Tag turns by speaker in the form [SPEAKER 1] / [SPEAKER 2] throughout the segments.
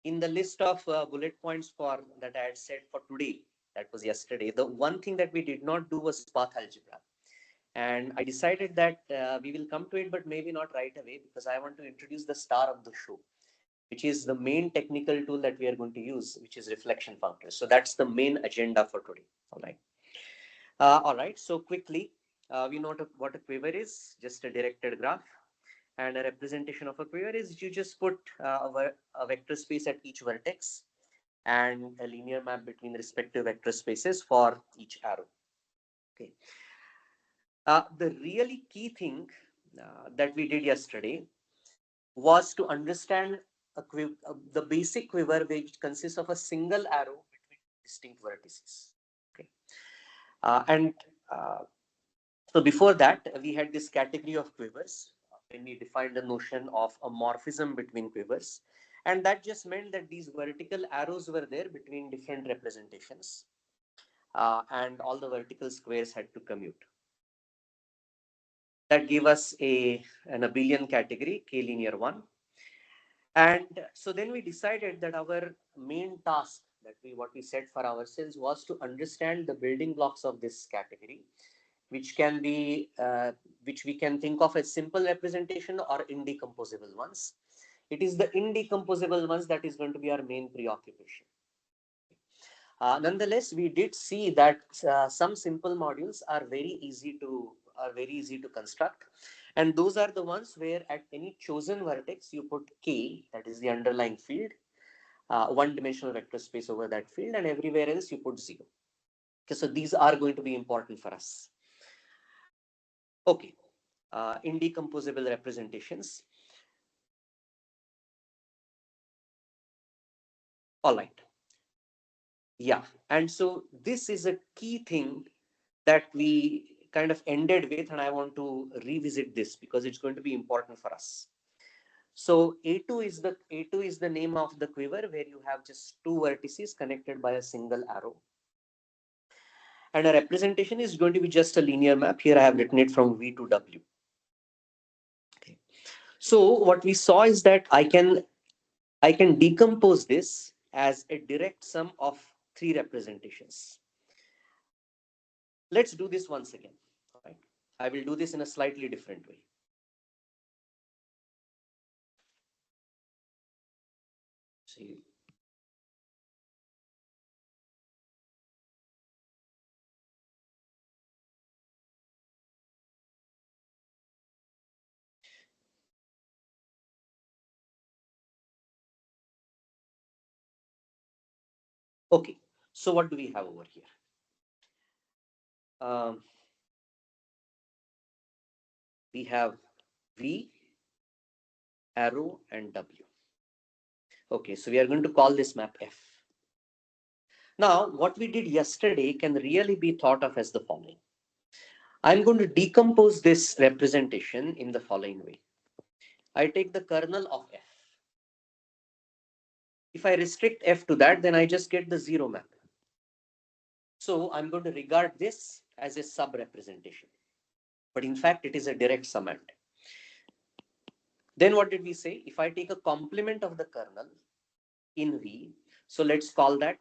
[SPEAKER 1] in the list of bullet points for that I had said for today, that was yesterday, the one thing that we did not do was path algebra. And I decided that we will come to it, but maybe not right away, because I want to introduce the star of the show, which is the main technical tool that we are going to use, which is reflection functors. So that's the main agenda for today. All right. All right. So quickly, we know what a quiver is, just a directed graph. And a representation of a quiver is you just put a vector space at each vertex and a linear map between the respective vector spaces for each arrow. Okay. The really key thing that we did yesterday was to understand the basic quiver, which consists of a single arrow between distinct vertices. Okay. And so before that, we had this category of quivers when we defined the notion of a morphism between quivers. And that just meant that these vertical arrows were there between different representations, and all the vertical squares had to commute. That gave us an abelian category, K linear 1. And so then we decided that our main task that what we set for ourselves was to understand the building blocks of this category, which can be which we can think of as simple representation or indecomposable ones. It is the indecomposable ones that is going to be our main preoccupation. Nonetheless, we did see that some simple modules are very easy to construct, and those are the ones where at any chosen vertex you put k, that is the underlying field, one-dimensional vector space over that field, and everywhere else you put 0. Okay, so these are going to be important for us. Okay, indecomposable representations. All right. Yeah, and so this is a key thing that we kind of ended with, and I want to revisit this because it's going to be important for us. So A2 is the name of the quiver where you have just two vertices connected by a single arrow. And a representation is going to be just a linear map. Here I have written it from V to W. Okay. So what we saw is that I can decompose this as a direct sum of three representations. Let's do this once again. All right. I will do this in a slightly different way. See. Okay. So what do we have over here? Um, we have V, arrow, and W. Okay, so we are going to call this map F. Now, what we did yesterday can really be thought of as the following. I'm going to decompose this representation in the following way. I take the kernel of F. If I restrict F to that, then I just get the 0 map. So I'm going to regard this as a sub-representation. But in fact, it is a direct summand. Then what did we say? If I take a complement of the kernel in V, so let's call that,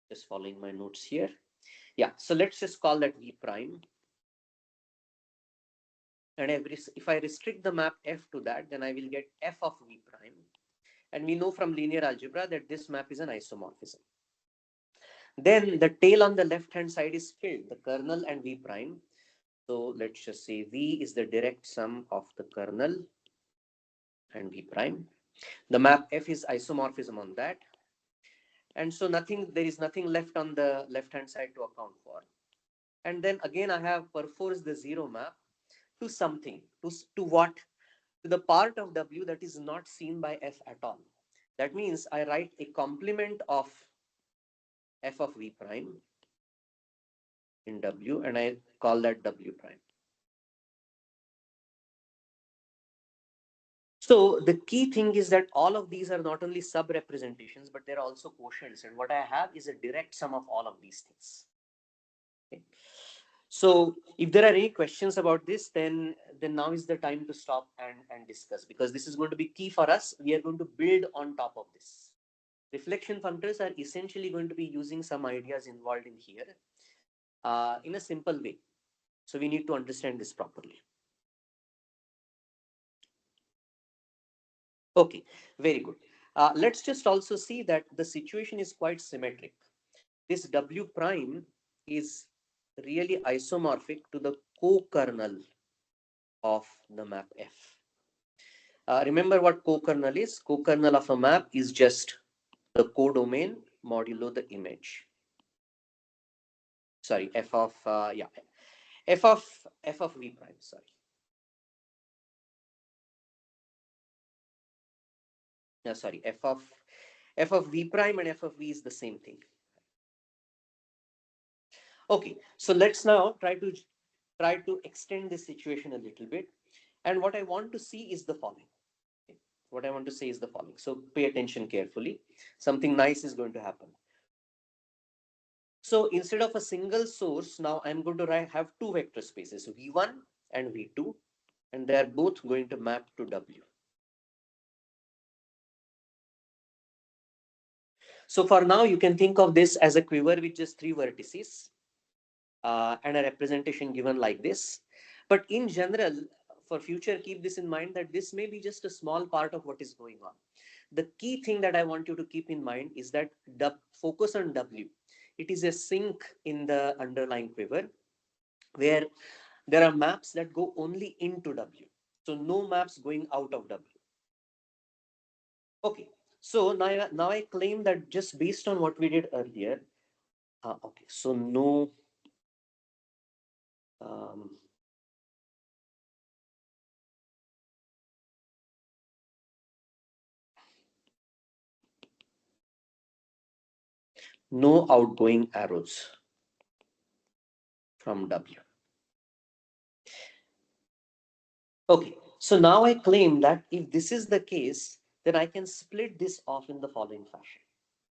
[SPEAKER 1] just following my notes here. Yeah, so let's just call that V prime. And if I restrict the map F to that, then I will get F of V prime. And we know from linear algebra that this map is an isomorphism. Then the tail on the left-hand side is filled, the kernel and V prime. So let's just say V is the direct sum of the kernel and V prime. The map F is isomorphism on that. And so there is nothing left on the left-hand side to account for. And then again, I have perforce the 0 map to something, to what? To the part of W that is not seen by F at all. That means I write a complement of F of V prime in W, and I call that W prime. So the key thing is that all of these are not only sub-representations, but they're also quotients. And what I have is a direct sum of all of these things. Okay. So if there are any questions about this, then now is the time to stop and discuss, because this is going to be key for us. We are going to build on top of this. Reflection functors are essentially going to be using some ideas involved in here in a simple way. So we need to understand this properly. Okay, very good. Let's just also see that the situation is quite symmetric. This W prime is really isomorphic to the co-kernel of the map F. Remember what co-kernel is? Co-kernel of a map is just the codomain modulo the image. Sorry, f of yeah, f of v prime. Sorry, no, sorry, f of v prime and f of v is the same thing. Okay, so let's now try to extend this situation a little bit, and what I want to see is the following. Okay. What I want to say is the following. So pay attention carefully. Something nice is going to happen. So instead of a single source, now I'm going to have two vector spaces, v1 and v2, and they are both going to map to w. So for now, you can think of this as a quiver with just three vertices and a representation given like this. But in general, for future, keep this in mind that this may be just a small part of what is going on. The key thing that I want you to keep in mind is that focus on W. It is a sink in the underlying quiver where there are maps that go only into W. So no maps going out of W. Okay. So now I claim that just based on what we did earlier, okay. So um, no outgoing arrows from W. Okay, so now I claim that if this is the case, then I can split this off in the following fashion.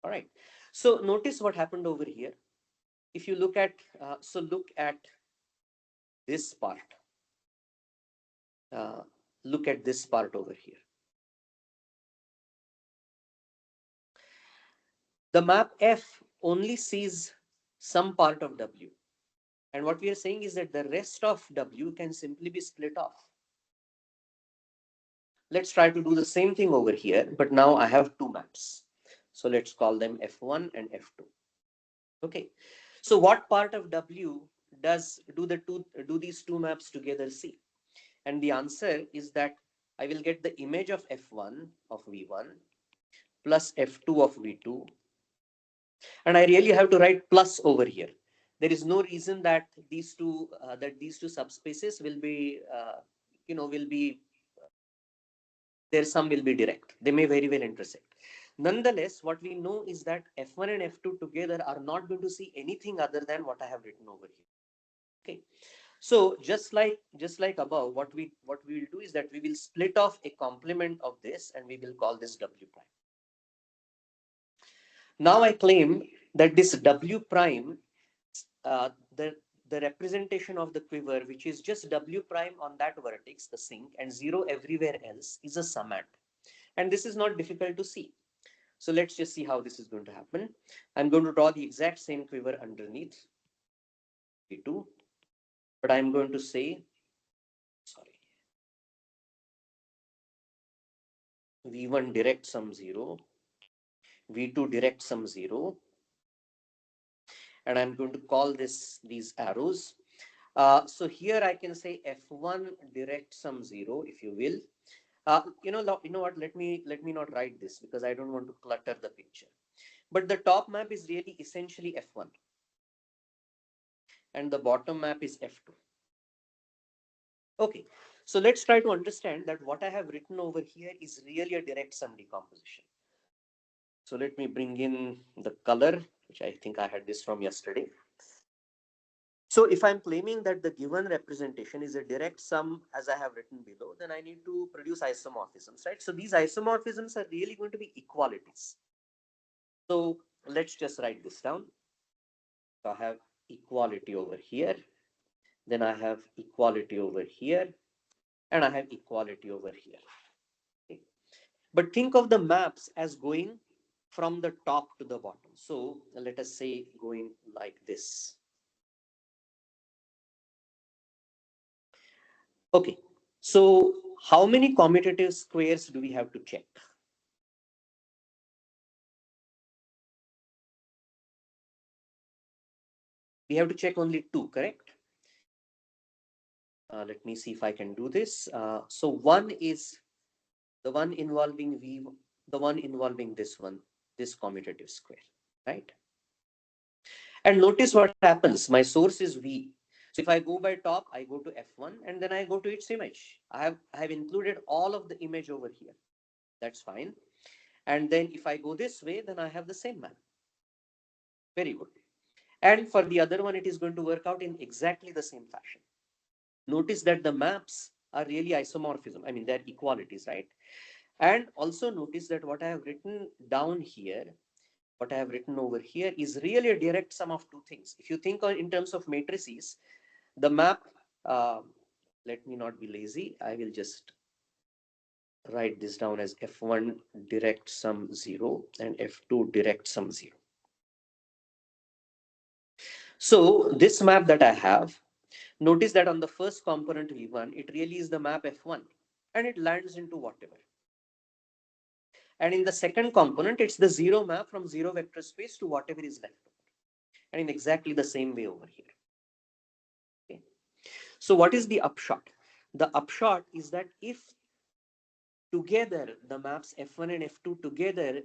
[SPEAKER 1] All right. So notice what happened over here. If you look at, look at this part. Uh, look at this part over here. The map F only sees some part of W. And what we are saying is that the rest of W can simply be split off. Let's try to do the same thing over here, but now I have two maps. So let's call them F1 and F2. Okay. So what part of W do these two maps together see? And the answer is that I will get the image of F1 of V1 plus F2 of V2. And I really have to write plus over here. There is no reason that these two subspaces will be will be their sum will be direct. They may very well intersect. Nonetheless, what we know is that F1 and F2 together are not going to see anything other than what I have written over here. Okay. So just like above, what we will do is that we will split off a complement of this and we will call this W prime. Now I claim that this W prime, uh, the the representation of the quiver, which is just W prime on that vertex, the sink, and zero everywhere else, is a summand. And this is not difficult to see. So let's just see how this is going to happen. I'm going to draw the exact same quiver underneath V2, but I'm going to say, sorry, V1 direct sum 0, V2 direct sum 0, and I'm going to call these arrows. So here I can say F1 direct sum 0, if you will. You know what? Let me not write this because I don't want to clutter the picture. But the top map is really essentially F1, and the bottom map is F2. Okay, so let's try to understand that what I have written over here is really a direct sum decomposition. So let me bring in the color, which I think I had this from yesterday. So if I'm claiming that the given representation is a direct sum as I have written below, then I need to produce isomorphisms, right? So these isomorphisms are really going to be equalities. So let's just write this down. So I have equality over here. then I have equality over here, and I have equality over here. Okay. But think of the maps as going from the top to the bottom. So let us say going like this. Okay. So how many commutative squares do we have to check? We have to check only two, correct? Let me see if I can do this. So one is the one involving V, the one involving this one, this commutative square, right? And notice what happens. My source is V. So if I go by top, I go to F1 and then I go to its image. I have included all of the image over here. That's fine. And then if I go this way, then I have the same map. Very good. And for the other one, it is going to work out in exactly the same fashion. Notice that the maps are really isomorphism. I mean, they're equalities, right? And also notice that what I have written down here, what I have written over here is really a direct sum of two things. If you think in terms of matrices, the map, uh, let me not be lazy. I will just write this down as F1 direct sum 0 and F2 direct sum 0. So this map that I have, notice that on the first component V1, it really is the map F1 and it lands into whatever. And in the second component, it's the zero map from zero vector space to whatever is left over. And in exactly the same way over here. Okay. So what is the upshot? The upshot is that if together the maps F1 and F2 together,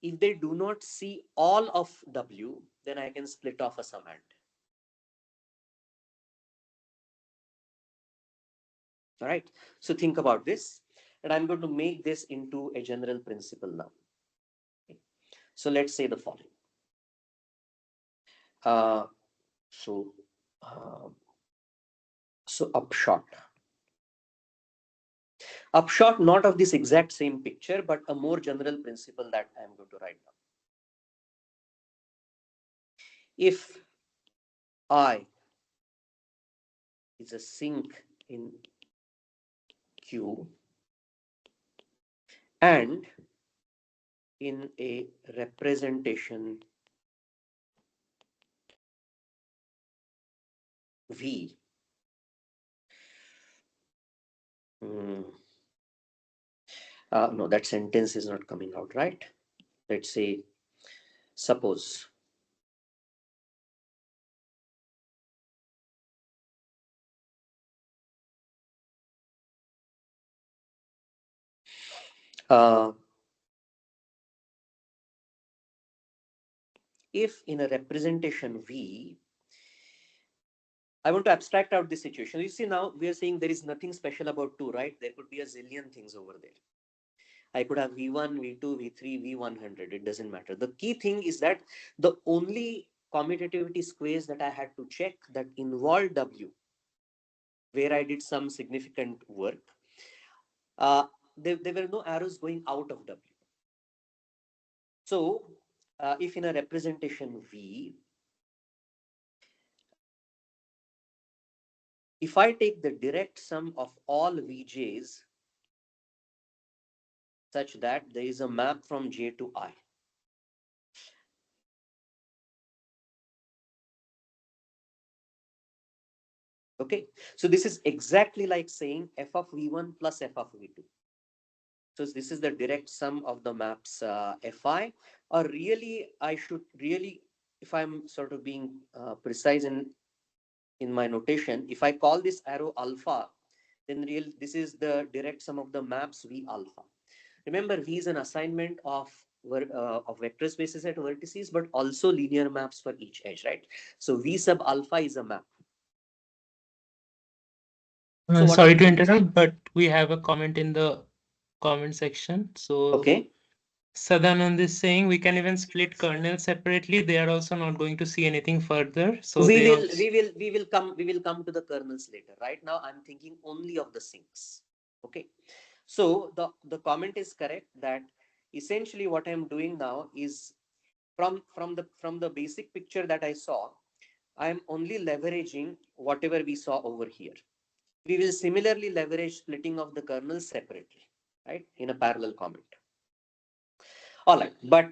[SPEAKER 1] if they do not see all of W, then I can split off a summand. All right. So think about this. And I'm going to make this into a general principle now. Okay. So let's say the following. Uh, so, uh, so upshot. Upshot not of this exact same picture, but a more general principle that I'm going to write down. If I is a sink in Q and in a representation V, no, that sentence is not coming out, right? Let's say, suppose uh, if in a representation V, I want to abstract out this situation. You see, now we are saying there is nothing special about 2, right? There could be a zillion things over there. I could have V1, V2, V3, V100. It doesn't matter. The key thing is that the only commutativity squares that I had to check that involved W, where I did some significant work, there were no arrows going out of W. So if in a representation V, if I take the direct sum of all Vj's such that there is a map from J to I. Okay, so this is exactly like saying f of V1 plus f of V2. So this is the direct sum of the maps Fi, or really I should really, if I'm sort of being precise in my notation, if I call this arrow alpha, then this is the direct sum of the maps V alpha. Remember, V is an assignment of vector spaces at vertices, but also linear maps for each edge, right? So V sub alpha is a map. So
[SPEAKER 2] Sorry to interrupt, but we have a comment in the comment section. So
[SPEAKER 1] okay,
[SPEAKER 2] Sadanand is saying we can even split kernels separately. They are also not going to see anything further. So
[SPEAKER 1] we
[SPEAKER 2] they
[SPEAKER 1] will
[SPEAKER 2] also...
[SPEAKER 1] we will come to the kernels later. Right now, I'm thinking only of the sinks. Okay, so the comment is correct that essentially what I'm doing now is from the basic picture that I saw. I am only leveraging whatever we saw over here. We will similarly leverage splitting of the kernels separately, right, in a parallel comment. All right, but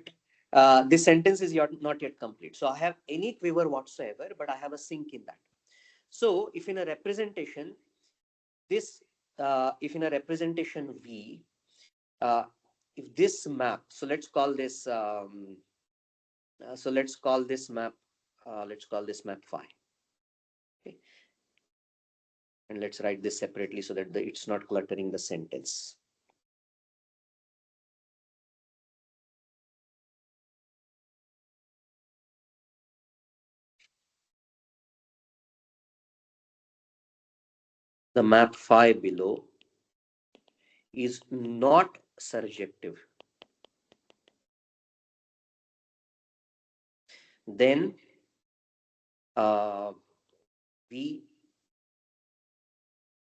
[SPEAKER 1] this sentence is not yet complete. So I have any quiver whatsoever, but I have a sink in that. So if in a representation, if in a representation V, uh, if this map, so let's call this, let's call this map, phi. Okay. And let's write this separately so that it's not cluttering the sentence. The map phi below is not surjective. Then uh, V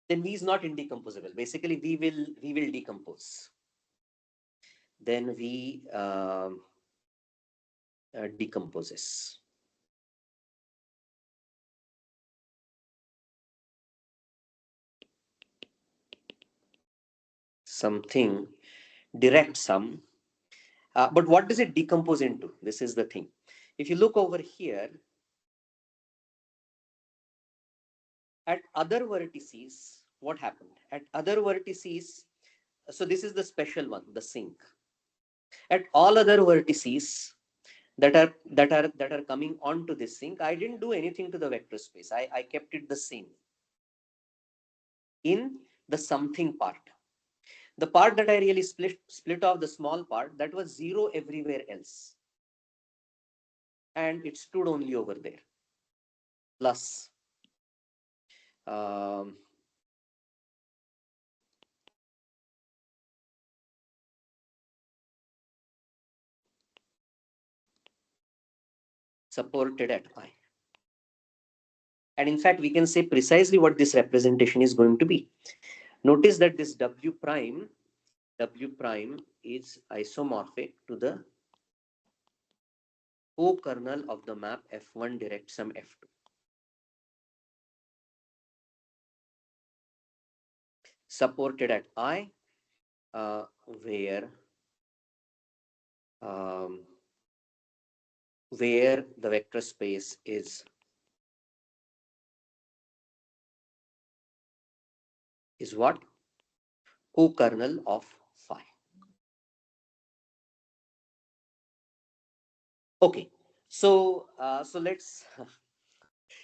[SPEAKER 1] V is not indecomposable. Basically, we will decompose. Then V decomposes. Something direct sum. But what does it decompose into? This is the thing. If you look over here, at other vertices, what happened? At other vertices, so this is the special one, the sink. At all other vertices that are coming onto this sink, I didn't do anything to the vector space. I kept it the same in the something part. The part that I really split off, the small part, that was zero everywhere else. And it stood only over there. Plus, um, supported at I. And in fact, we can say precisely what this representation is going to be. Notice that this W prime is isomorphic to the co-kernel of the map F1 direct sum F2. Supported at I, where the vector space is what? Co-kernel of phi. Okay, so let's,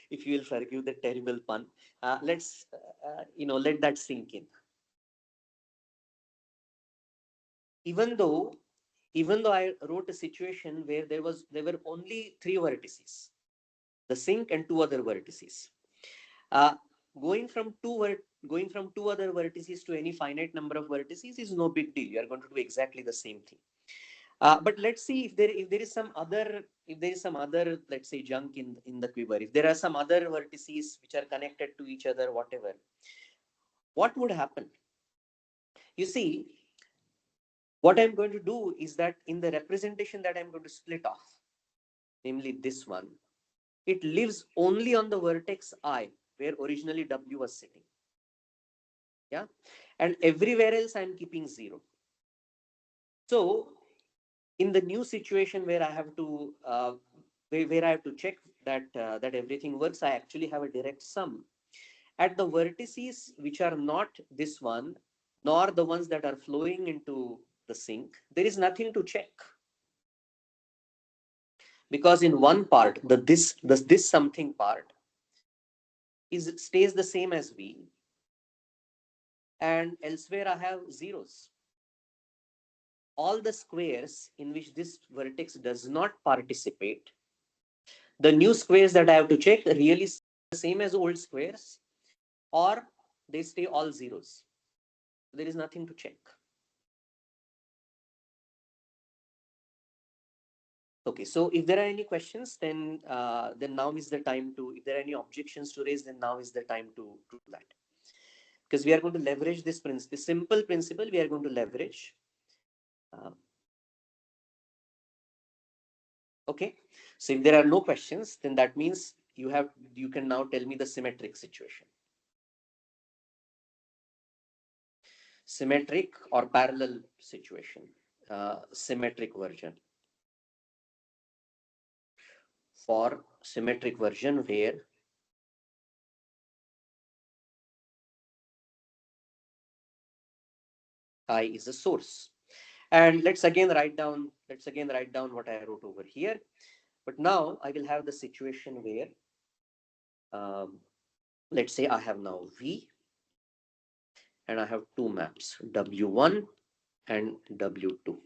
[SPEAKER 1] if you will forgive the terrible pun, let's let that sink in. Even though I wrote a situation where there were only three vertices, the sink and two other vertices. Uh, going from two other vertices to any finite number of vertices is no big deal. You are going to do exactly the same thing. But let's see if there is some other, let's say, junk in the quiver. If there are some other vertices which are connected to each other, whatever, what would happen? You see, what I'm going to do is that in the representation that I'm going to split off, namely this one, it lives only on the vertex I, where originally W was sitting. Yeah, and everywhere else I'm keeping 0. So in the new situation where I have to where I have to check that everything works, I actually have a direct sum at the vertices which are not this one nor the ones that are flowing into the sink. There is nothing to check, because in one part this something part stays the same as V, and elsewhere I have zeros. All the squares in which this vertex does not participate, the new squares that I have to check really the same as old squares, or they stay all zeros. There is nothing to check. Okay, so if there are any questions, then now is the time to. If there are any objections to raise, then now is the time to do that, because we are going to leverage this simple principle. We are going to leverage. Okay, so if there are no questions, then that means you can now tell me the symmetric situation. Symmetric or parallel situation. Symmetric version. For symmetric version where I is a source. And let's again write down what I wrote over here. But now I will have the situation where, um, let's say I have now V and I have two maps, W1 and W2.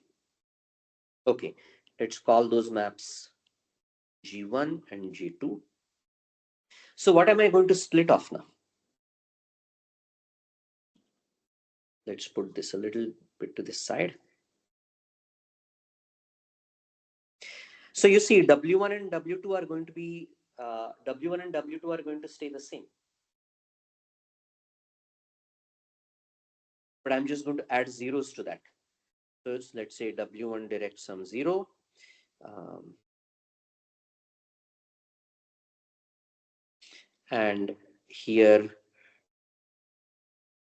[SPEAKER 1] Okay, let's call those maps G1 and G2. So what am I going to split off now? Let's put this a little bit to this side. So you see W1 and W2 are going to be, W1 and W2 are going to stay the same. But I'm just going to add zeros to that. So let's say W1 direct sum 0. And here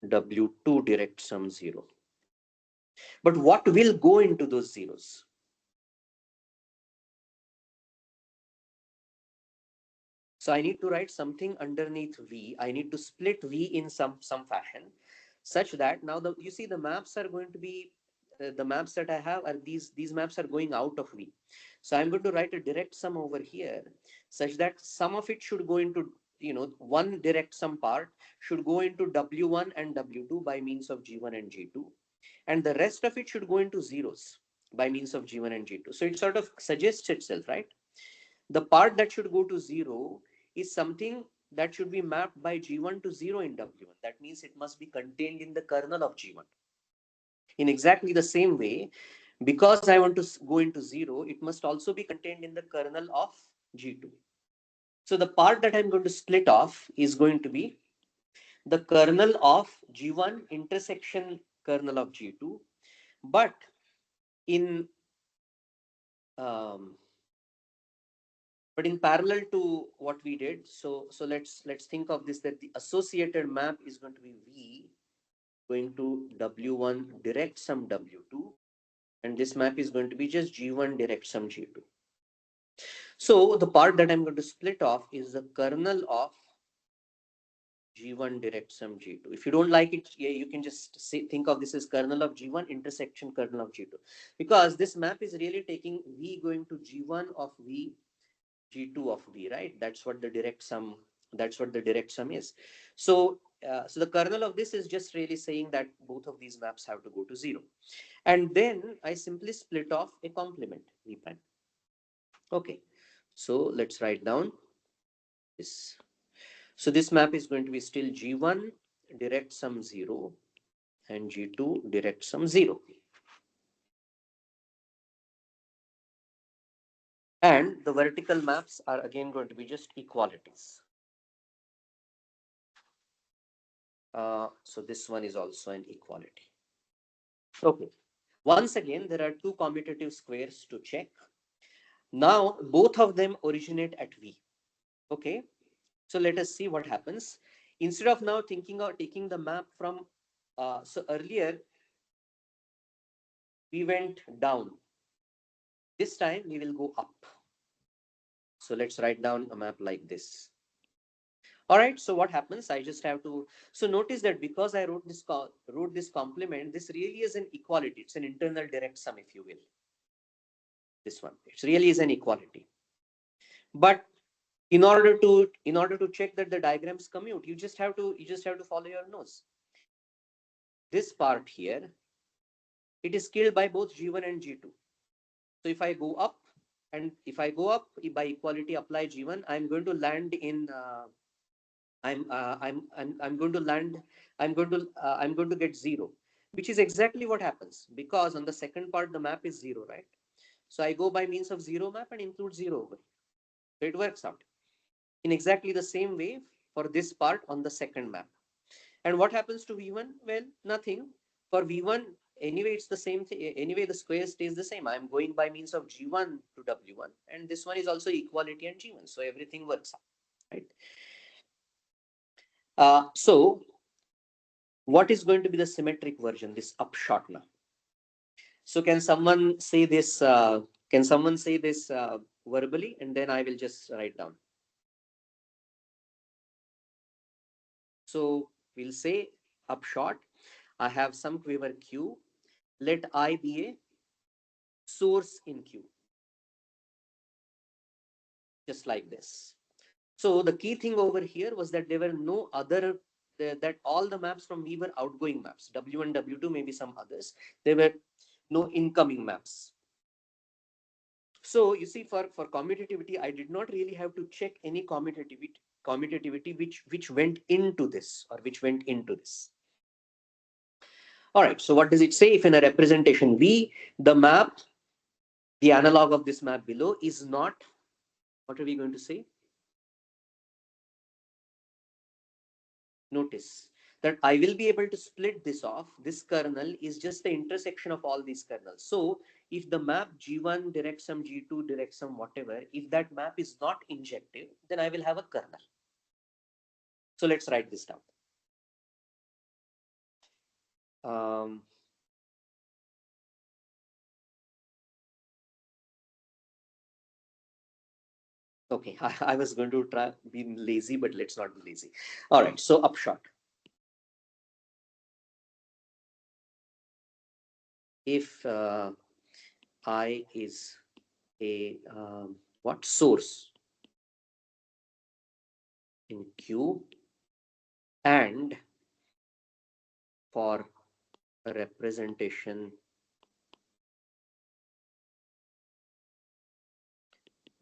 [SPEAKER 1] W2 direct sum 0. But what will go into those zeros? So I need to write something underneath V. I need to split V in some fashion, such that now you see the maps are going to be, the maps that I have are these maps are going out of V. So I'm going to write a direct sum over here, such that some of it should go into, one direct sum part should go into W1 and W2 by means of G1 and G2, and the rest of it should go into zeros by means of G1 and G2. So it sort of suggests itself, right? The part that should go to 0 is something that should be mapped by G1 to 0 in W1. That means it must be contained in the kernel of G1. In exactly the same way, because I want to go into 0, it must also be contained in the kernel of G2. So the part that I'm going to split off is going to be the kernel of G1 intersection kernel of G2. But in um, but in parallel to what we did, so let's think of this, that the associated map is going to be V going to W1 direct sum W2, and this map is going to be just G1 direct sum G2. So the part that I'm going to split off is the kernel of G1 direct sum G2. If you don't like it, yeah, you can just think of this as kernel of G1 intersection kernel of G2, because this map is really taking V going to G1 of V, G2 of V, right? That's what the direct sum. That's what the direct sum is. So, so the kernel of this is just really saying that both of these maps have to go to 0, and then I simply split off a complement V prime. Okay, so let's write down this. So this map is going to be still G1 direct sum 0 and G2 direct sum 0. And the vertical maps are again going to be just equalities. So this one is also an equality. Okay. Once again, there are two commutative squares to check. Now, both of them originate at V. Okay. So let us see what happens. Instead of now thinking of taking the map from, so earlier we went down. This time we will go up. So let's write down a map like this. All right, so what happens? I just have to, so notice that because I wrote this complement, this really is an equality. It's an internal direct sum, if you will. This one, it really is an equality. But in order to check that the diagrams commute, you just have to follow your nose. This part here, it is killed by both G1 and G2. So if I go up, and if I go up by equality apply G1, I'm going to land in I'm going to land, I'm going to get 0, which is exactly what happens, because on the second part the map is 0, right? So I go by means of 0 map and include 0 over here. So it works out in exactly the same way for this part on the second map. And what happens to V1? Well, nothing. For V1, anyway, it's the same thing. Anyway, the square stays the same. I'm going by means of G1 to W1, and this one is also equality and G1. So everything works out. right? So what is going to be the symmetric version, this upshot now? So can someone say this? Can someone say this verbally, and then I will just write down. So we'll say upshot. I have some quiver Q. Let I be a source in Q, just like this. So the key thing over here was that there were no other, that all the maps from V were outgoing maps. W1, W2, maybe some others. There were no incoming maps. So you see, for commutativity, I did not really have to check any commutativity which went into this or which went into this. All right. So what does it say? If in a representation V, the map, the analog of this map below is not, what are we going to say? Notice that I will be able to split this off. This kernel is just the intersection of all these kernels. So if the map G1 direct sum, G2 direct sum, whatever, if that map is not injective, then I will have a kernel. So let's write this down. Um, okay, I was going to try being lazy, but let's not be lazy. All right, so upshot. If I is a what source in Q, and for a representation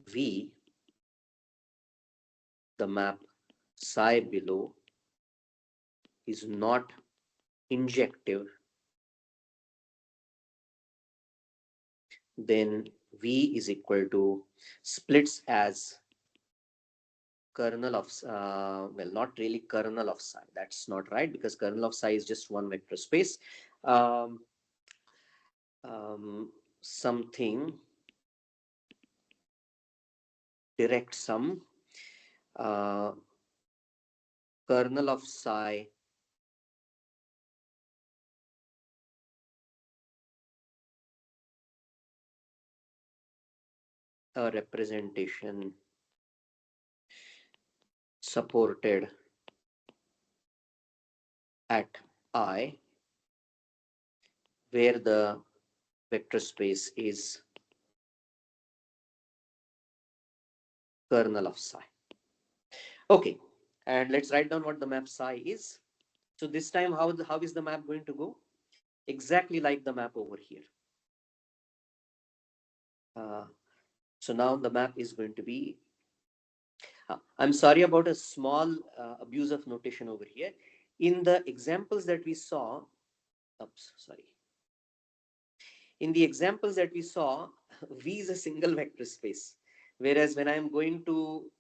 [SPEAKER 1] V, the map psi below is not injective, then V is equal to splits as kernel of, well, not really kernel of psi. That's not right, because kernel of psi is just one vector space. Um, Something direct sum, uh, kernel of psi a representation supported at I, where the vector space is kernel of psi. Okay, and let's write down what the map psi is. So this time, how is the map going to go? Exactly like the map over here. Uh, so now the map is going to be, I'm sorry about a small abuse of notation over here. In the examples that we saw, oops, sorry. In the examples that we saw, V is a single vector space. Whereas when I'm going to,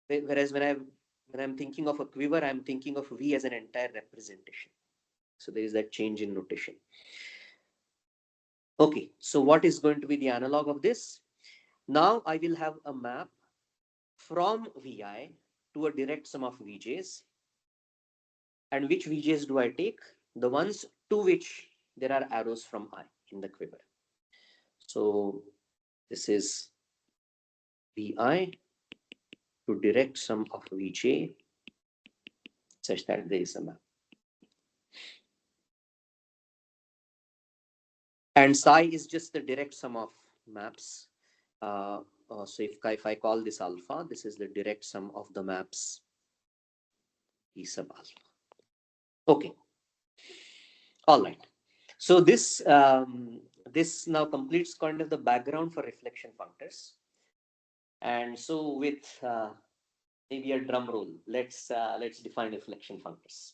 [SPEAKER 1] whereas when I'm thinking of a quiver, I'm thinking of V as an entire representation. So there is that change in notation. Okay, so what is going to be the analog of this? Now I will have a map from Vi to a direct sum of Vj's. And which Vj's do I take? The ones to which there are arrows from I in the quiver. So this is Vi to direct sum of Vj such that there is a map. And psi is just the direct sum of maps. So if I call this alpha, this is the direct sum of the maps E sub alpha. Okay. All right. So this now completes kind of the background for reflection functors. And so with maybe a drum roll, let's define reflection functors.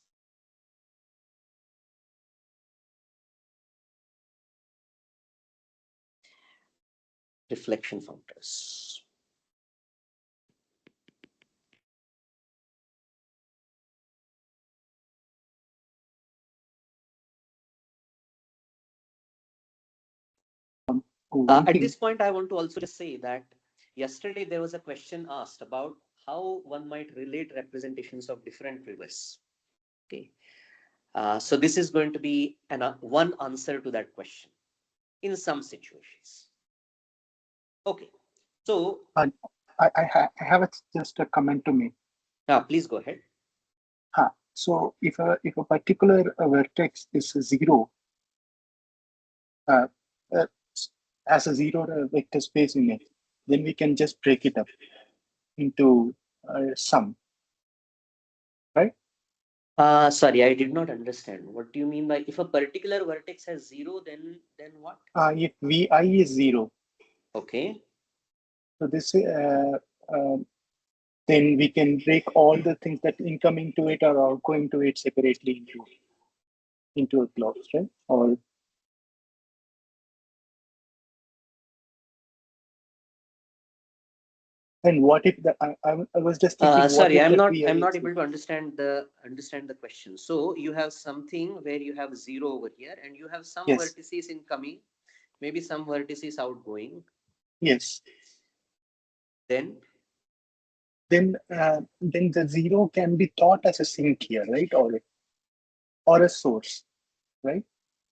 [SPEAKER 1] Reflection functors. At this point, I want to also just say that yesterday there was a question asked about how one might relate representations of different quivers. Okay. So this is going to be one answer to that question in some situations. Okay. So
[SPEAKER 3] I have just a comment to make.
[SPEAKER 1] please go ahead.
[SPEAKER 3] So if a particular vertex is zero, uh, uh, has a zero vector space in it, then we can just break it up into some, right?
[SPEAKER 1] Sorry, I did not understand. What do you mean by if a particular vertex has zero, then what?
[SPEAKER 3] If vi is zero,
[SPEAKER 1] Okay.
[SPEAKER 3] so this then we can break all the things that incoming to it or outgoing to it separately into a clause, right? Or and what if the I was just thinking, what
[SPEAKER 1] Sorry,
[SPEAKER 3] if
[SPEAKER 1] I'm
[SPEAKER 3] that
[SPEAKER 1] not
[SPEAKER 3] vi
[SPEAKER 1] I'm not
[SPEAKER 3] is
[SPEAKER 1] able to understand the question. So you have something where you have zero over here, and you have some
[SPEAKER 3] yes,
[SPEAKER 1] vertices incoming, maybe some vertices outgoing.
[SPEAKER 3] yes.
[SPEAKER 1] Then
[SPEAKER 3] Then the zero can be thought as a sink here, right? Or a source, right?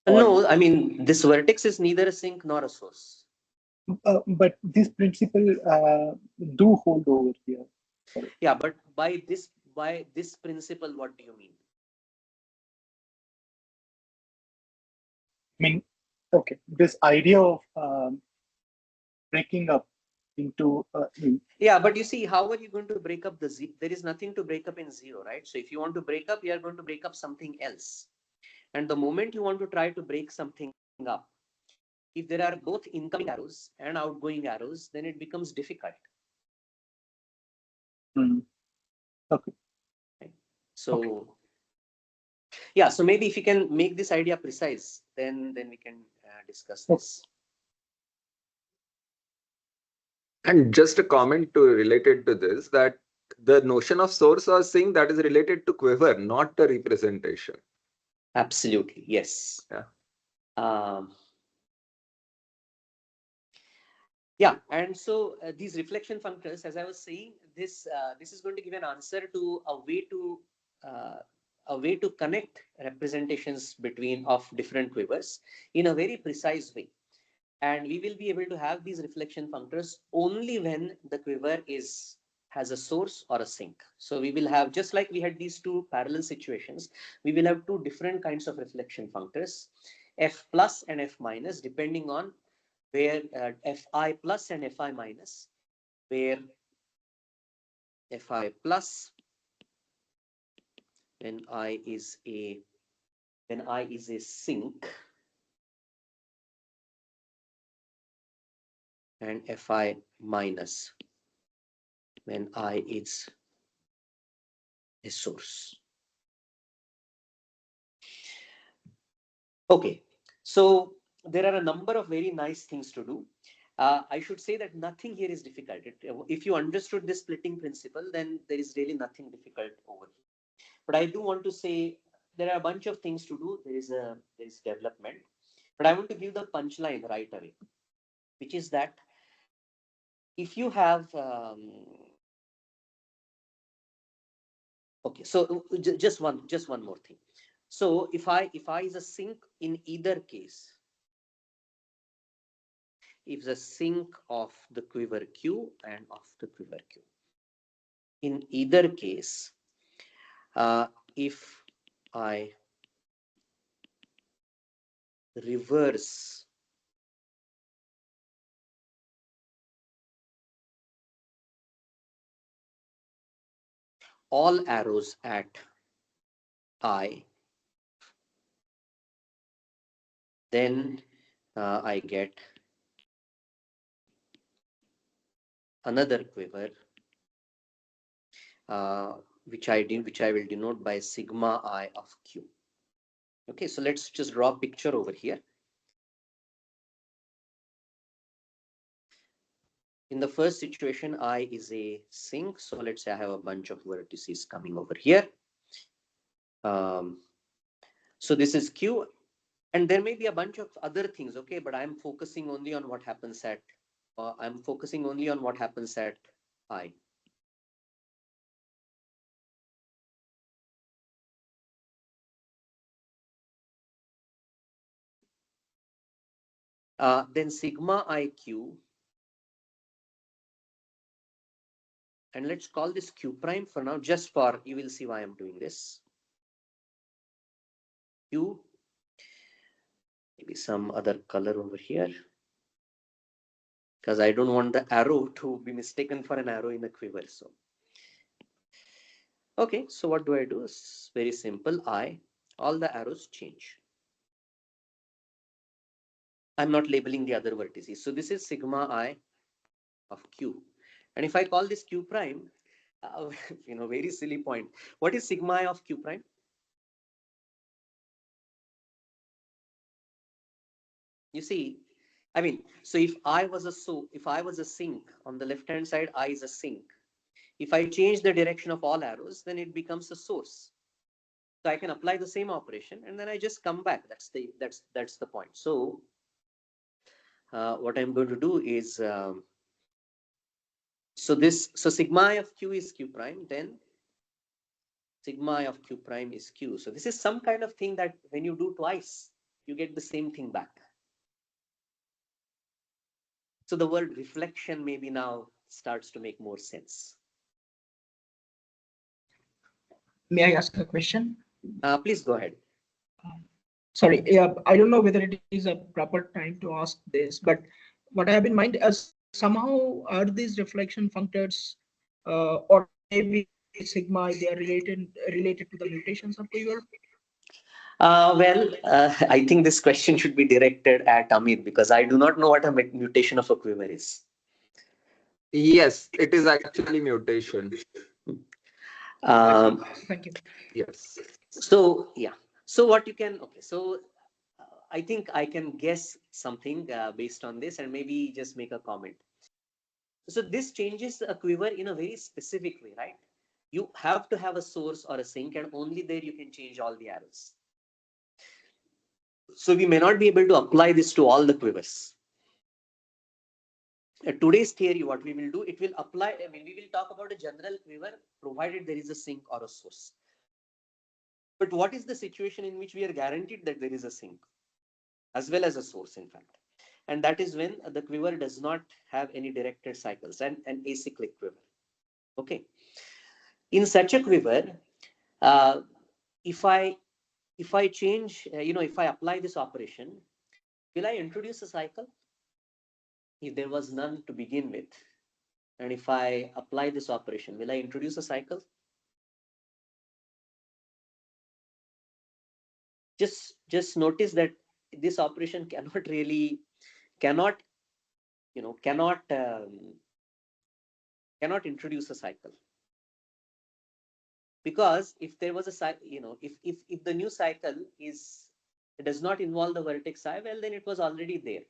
[SPEAKER 3] Or
[SPEAKER 1] no, I mean this vertex is neither a sink nor a source.
[SPEAKER 3] but this principle do hold over here.
[SPEAKER 1] Yeah, but by this principle, what do you mean?
[SPEAKER 3] I mean, okay, this idea of breaking up into
[SPEAKER 1] Yeah, but you see, how are you going to break up the z? There is nothing to break up in zero, right? So if you want to break up, you are going to break up something else. And the moment you want to try to break something up, if there are both incoming arrows and outgoing arrows, then it becomes difficult.
[SPEAKER 3] okay.
[SPEAKER 1] Right? So yeah, so maybe if you can make this idea precise, then we can discuss
[SPEAKER 3] Okay.
[SPEAKER 1] this.
[SPEAKER 4] And just a comment to related to this, that the notion of source or sink, that is related to quiver, not the representation.
[SPEAKER 1] Absolutely, yes.
[SPEAKER 4] Yeah.
[SPEAKER 1] Um, yeah, and so these reflection functors, as I was saying, this is going to give an answer to uh, a way to connect representations between of different quivers in a very precise way. And we will be able to have these reflection functors only when the quiver has a source or a sink. So we will have, just like we had these two parallel situations, we will have two different kinds of reflection functors, f plus and f minus, depending on where fi plus and fi minus, where fi plus when i is a when I is a sink, and fi minus when I is a source. Okay, so there are a number of very nice things to do. I should say that nothing here is difficult. If you understood this splitting principle, then there is really nothing difficult over here. But I do want to say there are a bunch of things to do. There is development, but I want to give the punchline right away, which is that if you have okay, so just one more thing. So if I is a sink in either case, if the sink of the quiver Q and of the quiver Q. In either case, if I reverse all arrows at I, then I get another quiver, which I will denote by sigma I of Q. Okay, so let's just draw a picture over here. In the first situation, I is a sink. So let's say I have a bunch of vertices coming over here. So this is Q, and there may be a bunch of other things, okay, but I'm focusing only on what happens at I. Then sigma iq, and let's call this q prime for now, just for, you will see why I'm doing this. Q, maybe some other color over here, because I don't want the arrow to be mistaken for an arrow in a quiver. So, okay, so what do I do? It's very simple. All the arrows change. I'm not labeling the other vertices. So this is sigma I of q. And if I call this q prime, very silly point. What is sigma I of q prime? You see, I mean, so if I was a sink on the left hand side, I is a sink. If I change the direction of all arrows, then it becomes a source. So I can apply the same operation and then I just come back. That's the point. So what I'm going to do is so sigma I of q is q prime, then sigma I of q prime is q. So this is some kind of thing that when you do twice, you get the same thing back. So the word reflection maybe now starts to make more sense.
[SPEAKER 5] May I ask a question?
[SPEAKER 1] Please go ahead.
[SPEAKER 5] Sorry, yeah, I don't know whether it is a proper time to ask this, but what I have in mind is somehow are these reflection functors or maybe sigma, they are related to the mutations of Quiver?
[SPEAKER 1] I think this question should be directed at Amit because I do not know what a mutation of a quiver is.
[SPEAKER 4] Yes, it is actually mutation.
[SPEAKER 5] Thank you.
[SPEAKER 4] Yes.
[SPEAKER 1] So yeah. So what you can, okay. So I think I can guess something based on this and maybe just make a comment. So this changes a quiver in a very specific way, right? You have to have a source or a sink and only there you can change all the arrows. So we may not be able to apply this to all the quivers. Today's theory, what we will do, it will apply, we will talk about a general quiver provided there is a sink or a source. But what is the situation in which we are guaranteed that there is a sink as well as a source, in fact? And that is when the quiver does not have any directed cycles and an acyclic quiver. Okay. In such a quiver, if I change, if I apply this operation, will I introduce a cycle? If there was none to begin with, and if I apply this operation, will I introduce a cycle? Just notice that this operation cannot introduce a cycle, because if there was a cycle, if the new cycle does not involve the vertex I, well, then it was already there.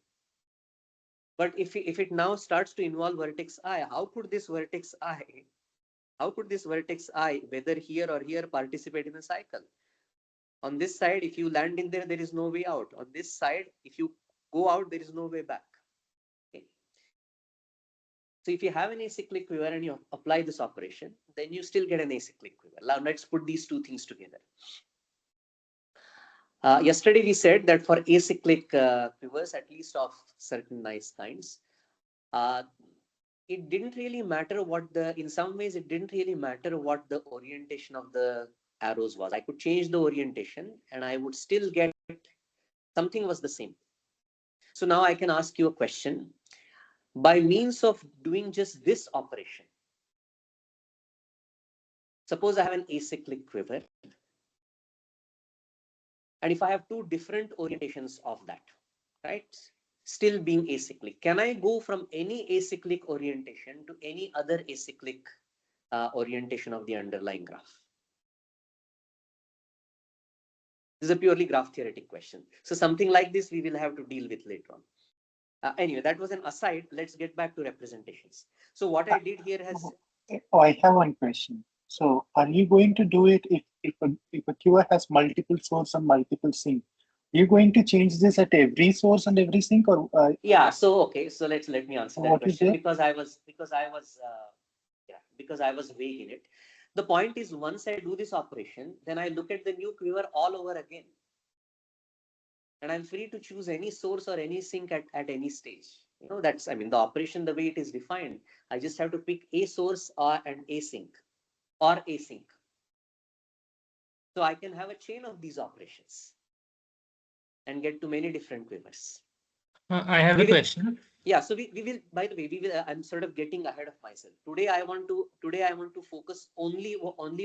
[SPEAKER 1] But if it now starts to involve vertex I, how could this vertex I, whether here or here, participate in the cycle? On this side, if you land in there, there is no way out. On this side, if you go out, there is no way back. Okay. So if you have an acyclic quiver and you apply this operation, then you still get an acyclic quiver. Now let's put these two things together. Yesterday we said that for acyclic quivers, at least of certain nice kinds, it didn't really matter in some ways it didn't really matter what the orientation of the arrows was. I could change the orientation and I would still get something was the same. So now I can ask you a question. By means of doing just this operation, suppose I have an acyclic quiver, and if I have two different orientations of that, right, still being acyclic, can I go from any acyclic orientation to any other acyclic orientation of the underlying graph? This is a purely graph theoretic question. So something like this we will have to deal with later on. Anyway, that was an aside. Let's get back to representations. So what I did here has...
[SPEAKER 3] Oh, I have one question. So are you going to do it if a quiver has multiple source and multiple sink? Are you going to change this at every source and every sink, or
[SPEAKER 1] yeah, so okay, so let me answer that question because I was vague in it. The point is, once I do this operation, then I look at the new quiver all over again. and I'm free to choose any source or any sink at any stage. That's, I mean, the operation, the way it is defined, I just have to pick a source and a sink or a sink. So I can have a chain of these operations and get to many different quivers.
[SPEAKER 2] I have a question.
[SPEAKER 1] Yeah, so we will, by the way, I'm sort of getting ahead of myself. Today I want to focus only on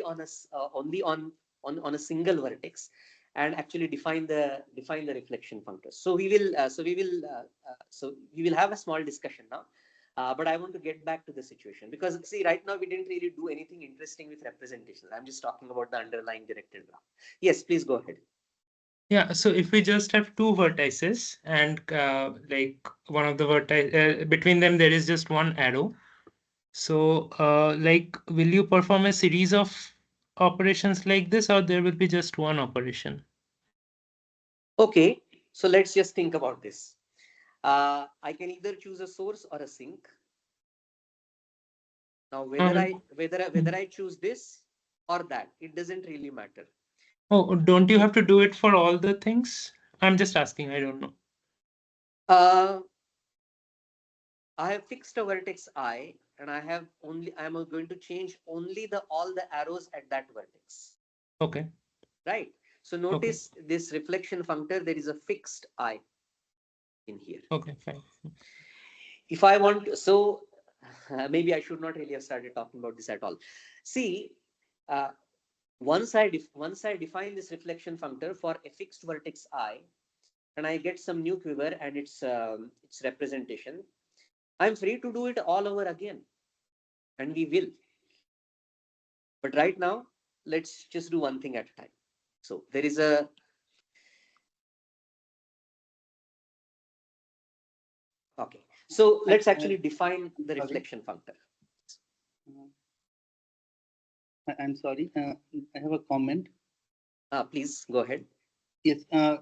[SPEAKER 1] a single vertex and actually define the reflection functors. So we will have a small discussion now. But I want to get back to the situation, because see, right now we didn't really do anything interesting with representation. I'm just talking about the underlying directed graph. Yes, please go ahead.
[SPEAKER 2] Yeah, so if we just have two vertices and like one of the vertices between them, there is just one arrow. So like, will you perform a series of operations like this, or there will be just one operation?
[SPEAKER 1] Okay, so let's just think about this. I can either choose a source or a sink. Now, whether I choose this or that, it doesn't really matter.
[SPEAKER 2] Oh, don't you have to do it for all the things? I'm just asking, I don't know.
[SPEAKER 1] I have fixed a vertex I, and I'm going to change only all the arrows at that vertex.
[SPEAKER 2] Okay.
[SPEAKER 1] Right. So notice this reflection functor, there is a fixed I in here.
[SPEAKER 2] Okay, fine.
[SPEAKER 1] If I want to, so maybe I should not really have started talking about this at all. See, once I define this reflection functor for a fixed vertex I, and I get some new quiver and its representation, I'm free to do it all over again, and we will. But right now, let's just do one thing at a time. So there is a okay. So let's actually define the reflection functor.
[SPEAKER 6] I'm sorry, I have a comment.
[SPEAKER 1] Please go ahead.
[SPEAKER 6] Yes, I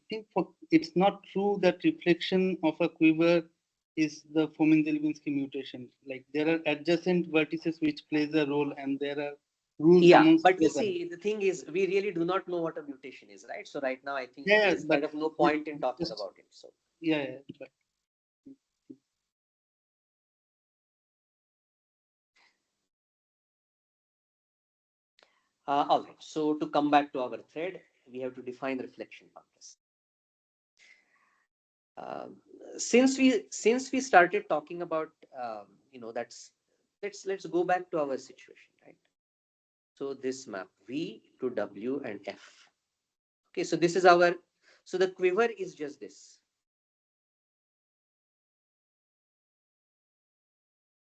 [SPEAKER 6] think it's not true that reflection of a quiver is the Fomin-Zelinsky mutation. Like, there are adjacent vertices which plays a role, and there are rules amongst
[SPEAKER 1] but you
[SPEAKER 6] them.
[SPEAKER 1] see, the thing is, we really do not know what a mutation is, right? So right now, I think there's
[SPEAKER 6] but
[SPEAKER 1] kind of no point in talking about it. So
[SPEAKER 6] but
[SPEAKER 1] all right. So to come back to our thread, we have to define reflection functors. Since we started talking about let's go back to our situation, right? So this map V to W and F. Okay, so this is so the quiver is just this.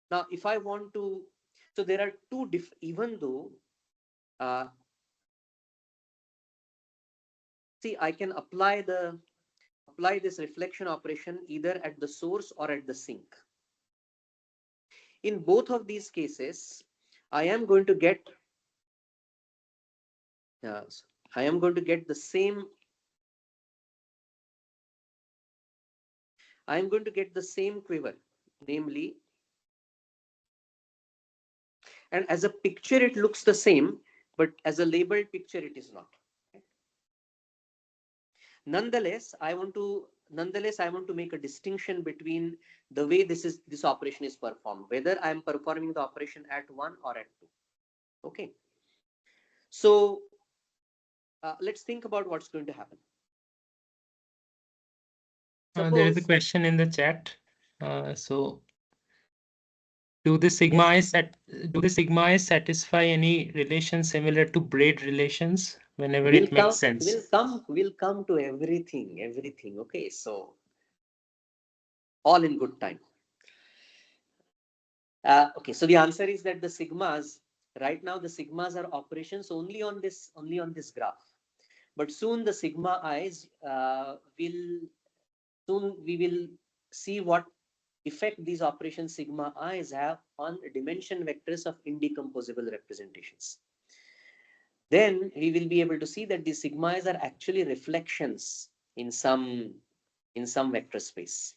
[SPEAKER 1] Now, if I want to, so there are two even though, see, I can apply this reflection operation either at the source or at the sink. In both of these cases, I am going to get the same. I am going to get the same quiver, namely, and as a picture it looks the same, but as a labeled picture it is not. Nonetheless, I want to make a distinction between the way this operation is performed, whether I am performing the operation at 1 or at 2. Okay. So let's think about what's going to happen.
[SPEAKER 2] There is a question in the chat. So do the sigma is satisfy any relation similar to braid relations whenever it makes sense?
[SPEAKER 1] We'll come to everything. Okay, so all in good time. Okay, so the answer is that the sigmas, right now the sigmas are operations only on this graph, but soon the sigma i's we will see what effect these operations sigma i's have on dimension vectors of indecomposable representations. Then we will be able to see that these sigma i's are actually reflections in some vector space.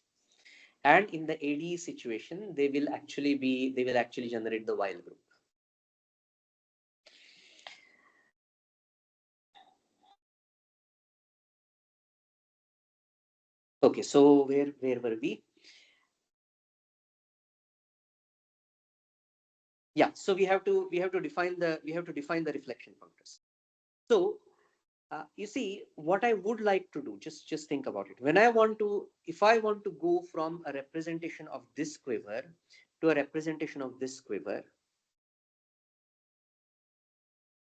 [SPEAKER 1] And in the ADE situation, they will actually generate the Weil group. Okay, so where were we? Yeah, so we have to define the reflection functors. So you see, what I would like to do, just think about it. If I want to go from a representation of this quiver to a representation of this quiver,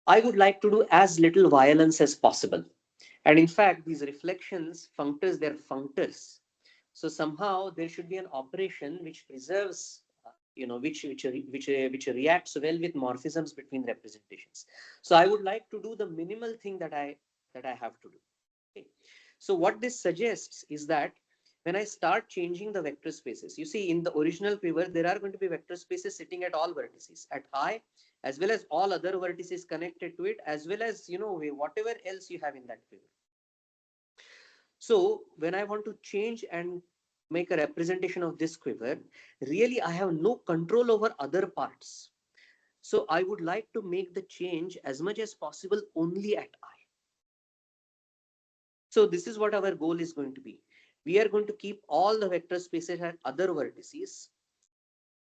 [SPEAKER 1] I would like to do as little violence as possible. And in fact, these reflections, functors, they're functors. So somehow there should be an operation which preserves, which reacts well with morphisms between representations. So I would like to do the minimal thing that I have to do. Okay. So what this suggests is that when I start changing the vector spaces, you see in the original quiver, there are going to be vector spaces sitting at all vertices at I, as well as all other vertices connected to it, as well as, whatever else you have in that quiver. So when I want to change and make a representation of this quiver, really I have no control over other parts. So I would like to make the change as much as possible only at I. So this is what our goal is going to be. We are going to keep all the vector spaces at other vertices,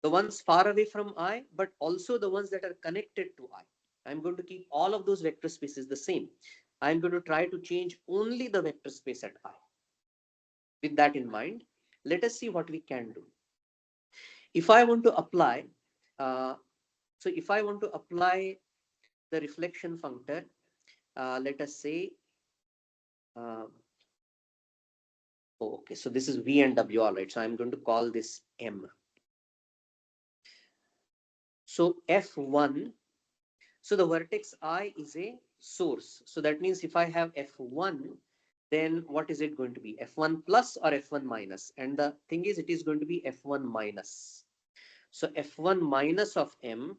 [SPEAKER 1] the ones far away from I, but also the ones that are connected to I. I'm going to keep all of those vector spaces the same. I'm going to try to change only the vector space at I. With that in mind, let us see what we can do. If I want to apply, if I want to apply the reflection functor, let us say, okay, so this is V and W, all right. So I'm going to call this M. So F1, so the vertex I is a source. So that means if I have F1, then what is it going to be? F1 plus or F1 minus? And the thing is, it is going to be F1 minus. So F1 minus of M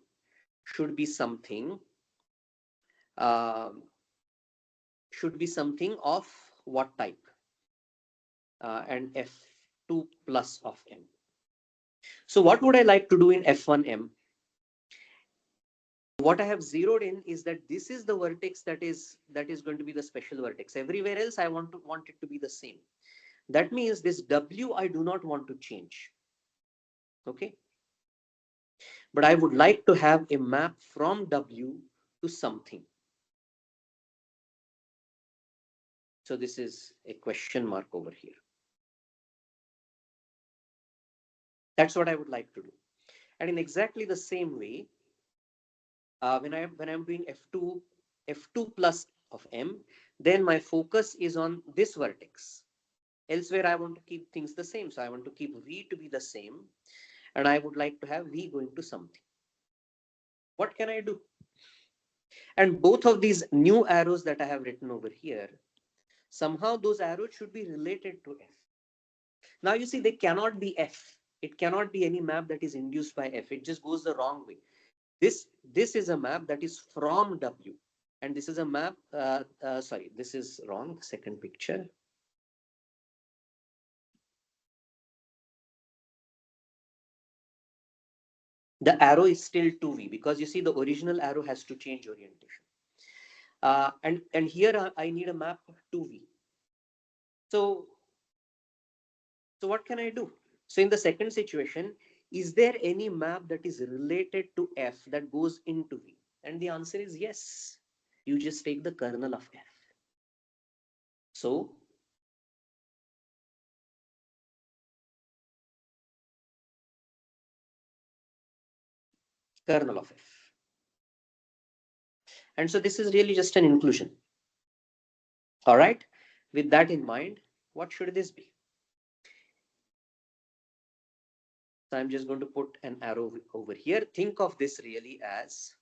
[SPEAKER 1] should be something, of what type? And F2 plus of M. So what would I like to do in F1M? What I have zeroed in is that this is the vertex that is going to be the special vertex. Everywhere else I want it to be the same. That means this W I do not want to change. Okay. But I would like to have a map from W to something. So this is a question mark over here. That's what I would like to do. And in exactly the same way, when I'm doing F2 plus of M, then my focus is on this vertex. Elsewhere, I want to keep things the same. So I want to keep V to be the same. And I would like to have V going to something. What can I do? And both of these new arrows that I have written over here, somehow those arrows should be related to F. Now you see, they cannot be F. It cannot be any map that is induced by F. It just goes the wrong way. This is a map that is from W. And this is a map, sorry, this is wrong, second picture. The arrow is still 2V because you see the original arrow has to change orientation. And here I need a map 2V. So what can I do? So in the second situation, is there any map that is related to F that goes into V? And the answer is yes. You just take the kernel of F. So kernel of F. And so this is really just an inclusion. All right. With that in mind, what should this be? So I'm just going to put an arrow over here. Think of this really as,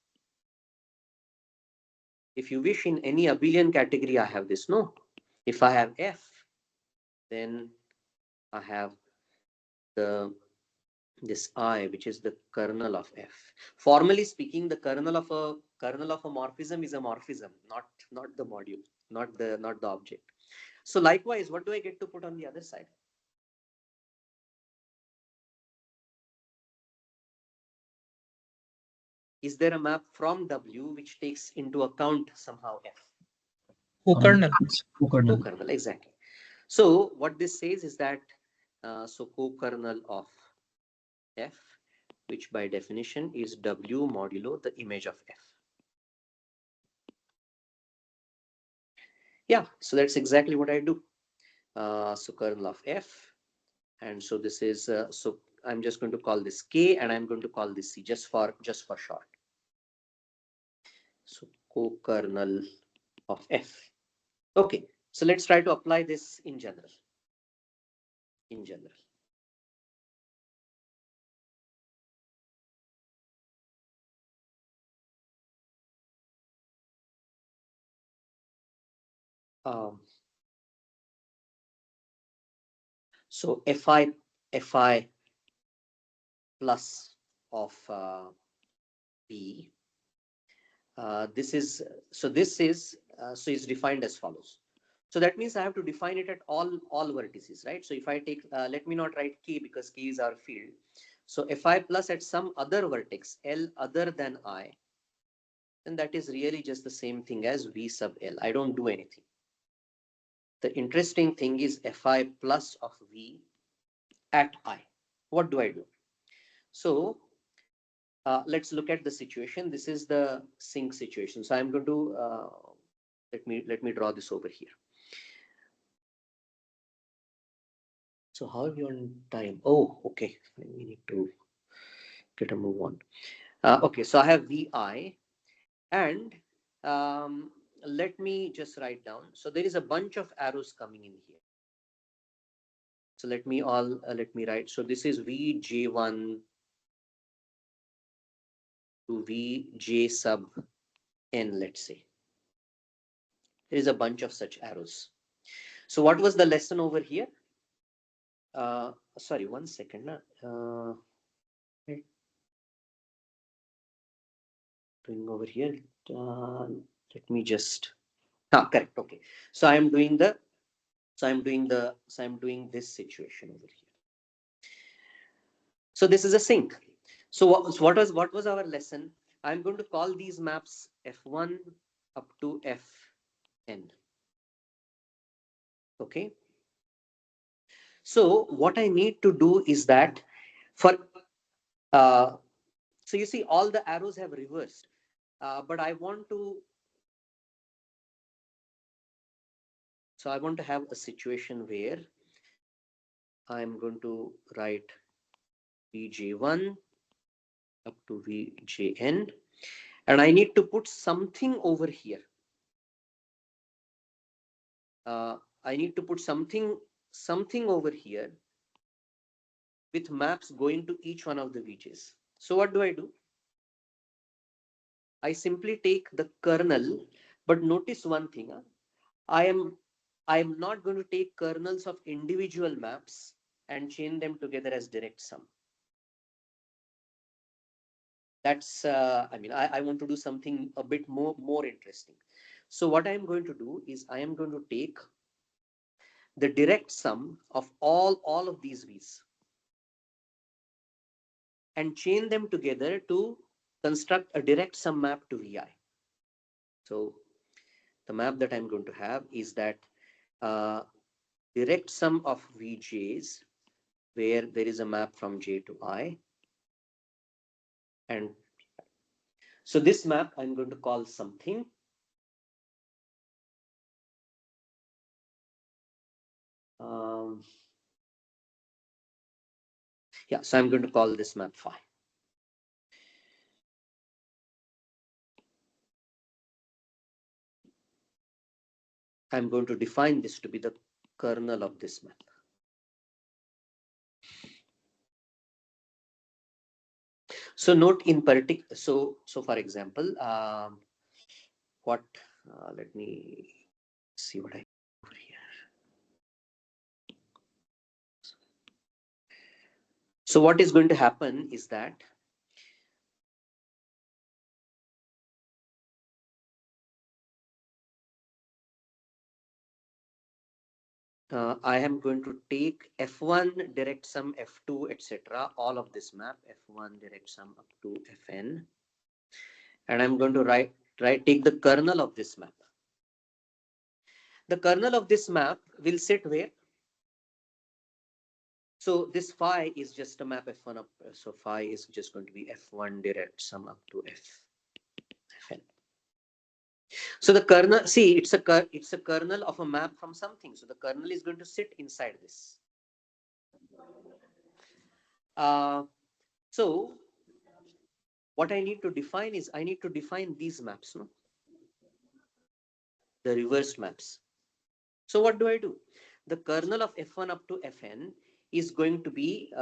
[SPEAKER 1] if you wish, in any abelian category, I have this. No, if I have F, then I have this I, which is the kernel of F. Formally speaking, the kernel of a morphism is a morphism, not the module, not the object. So likewise, what do I get to put on the other side? Is there a map from W which takes into account somehow F?
[SPEAKER 2] Co-kernel.
[SPEAKER 1] Co-kernel, exactly. So what this says is that so co-kernel of F, which by definition is W modulo the image of F. Yeah, so that's exactly what I do. So kernel of F, and so this is so I'm just going to call this K and I'm going to call this C just for short. So co-kernel of F. Okay, so let's try to apply this in general. Um, so Fi plus of P. This is so is defined as follows. So that means I have to define it at all vertices, right? So if I take let me not write K because K is our field. So Fi plus at some other vertex L other than I, then that is really just the same thing as V sub L. I don't do anything. The interesting thing is Fi plus of V at I. What do I do? So let's look at the situation. This is the sink situation. So I'm going to let me draw this over here. So how are we on time? Oh, okay. We need to get a move on. Okay, so I have Vi, and let me just write down. So there is a bunch of arrows coming in here. So let me write. So this is Vj1 to Vj sub n, let's say. There is a bunch of such arrows. So what was the lesson over here? Sorry, 1 second. Doing over here. Let me just. Correct. Okay. So I'm doing this situation over here. So this is a sink. So what was our lesson? I'm going to call these maps F1 up to Fn. Okay. So what I need to do is that for so you see all the arrows have reversed, but I want to have a situation where I'm going to write Vj1 up to Vjn, and I need to put something over here. I need to put something over here with maps going to each one of the Vj's. So what do? I simply take the kernel, but notice one thing. I am not going to take kernels of individual maps and chain them together as direct sum. That's I mean I want to do something a bit more interesting. So what I am going to do is I am going to take the direct sum of all of these V's and chain them together to construct a direct sum map to Vi. So the map that I'm going to have is that direct sum of Vj's where there is a map from J to I. And so this map I'm going to call something. Yeah, so I'm going to call this map phi. I'm going to define this to be the kernel of this map. So note in particular, so for example, let me see what I over here. So what is going to happen is that I am going to take F1 direct sum F2 etc. all of this map F1 direct sum up to Fn, and I'm going to take the kernel of this map. The kernel of this map will sit where? So this phi is just a map f1 up. So phi is just going to be f1 direct sum up to fn. So the kernel, see, it's a kernel of a map from something. So the kernel is going to sit inside this. So what I need to define is I need to define these maps, no? The reversed maps. So what do I do? The kernel of f1 up to fn is going to be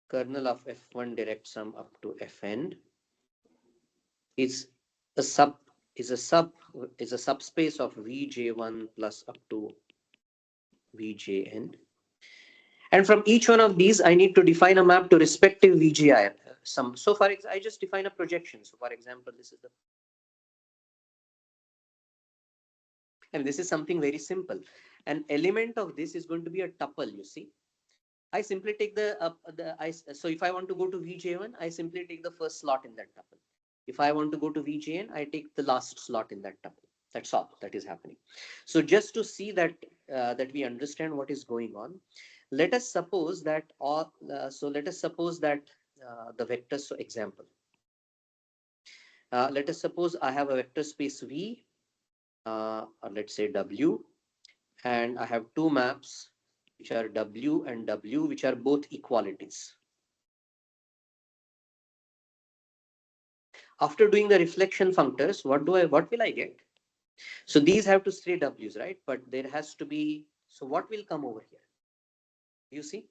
[SPEAKER 1] kernel of f1 direct sum up to fn is a subspace of vj1 plus up to vjn. And from each one of these, I need to define a map to respective vgi. So far, I just define a projection. So for example, this is the, and this is something very simple. An element of this is going to be a tuple, you see. I simply take so if I want to go to vj1, I simply take the first slot in that tuple. If I want to go to vjn, I take the last slot in that tuple. That's all that is happening. So just to see that that we understand what is going on, let us suppose that the vectors. So example, let us suppose I have a vector space V, or let's say W, and I have two maps which are W and W, which are both equalities. After doing the reflection functors, what will I get? So these have to stay W's, right? But there has to be, so what will come over here? You see?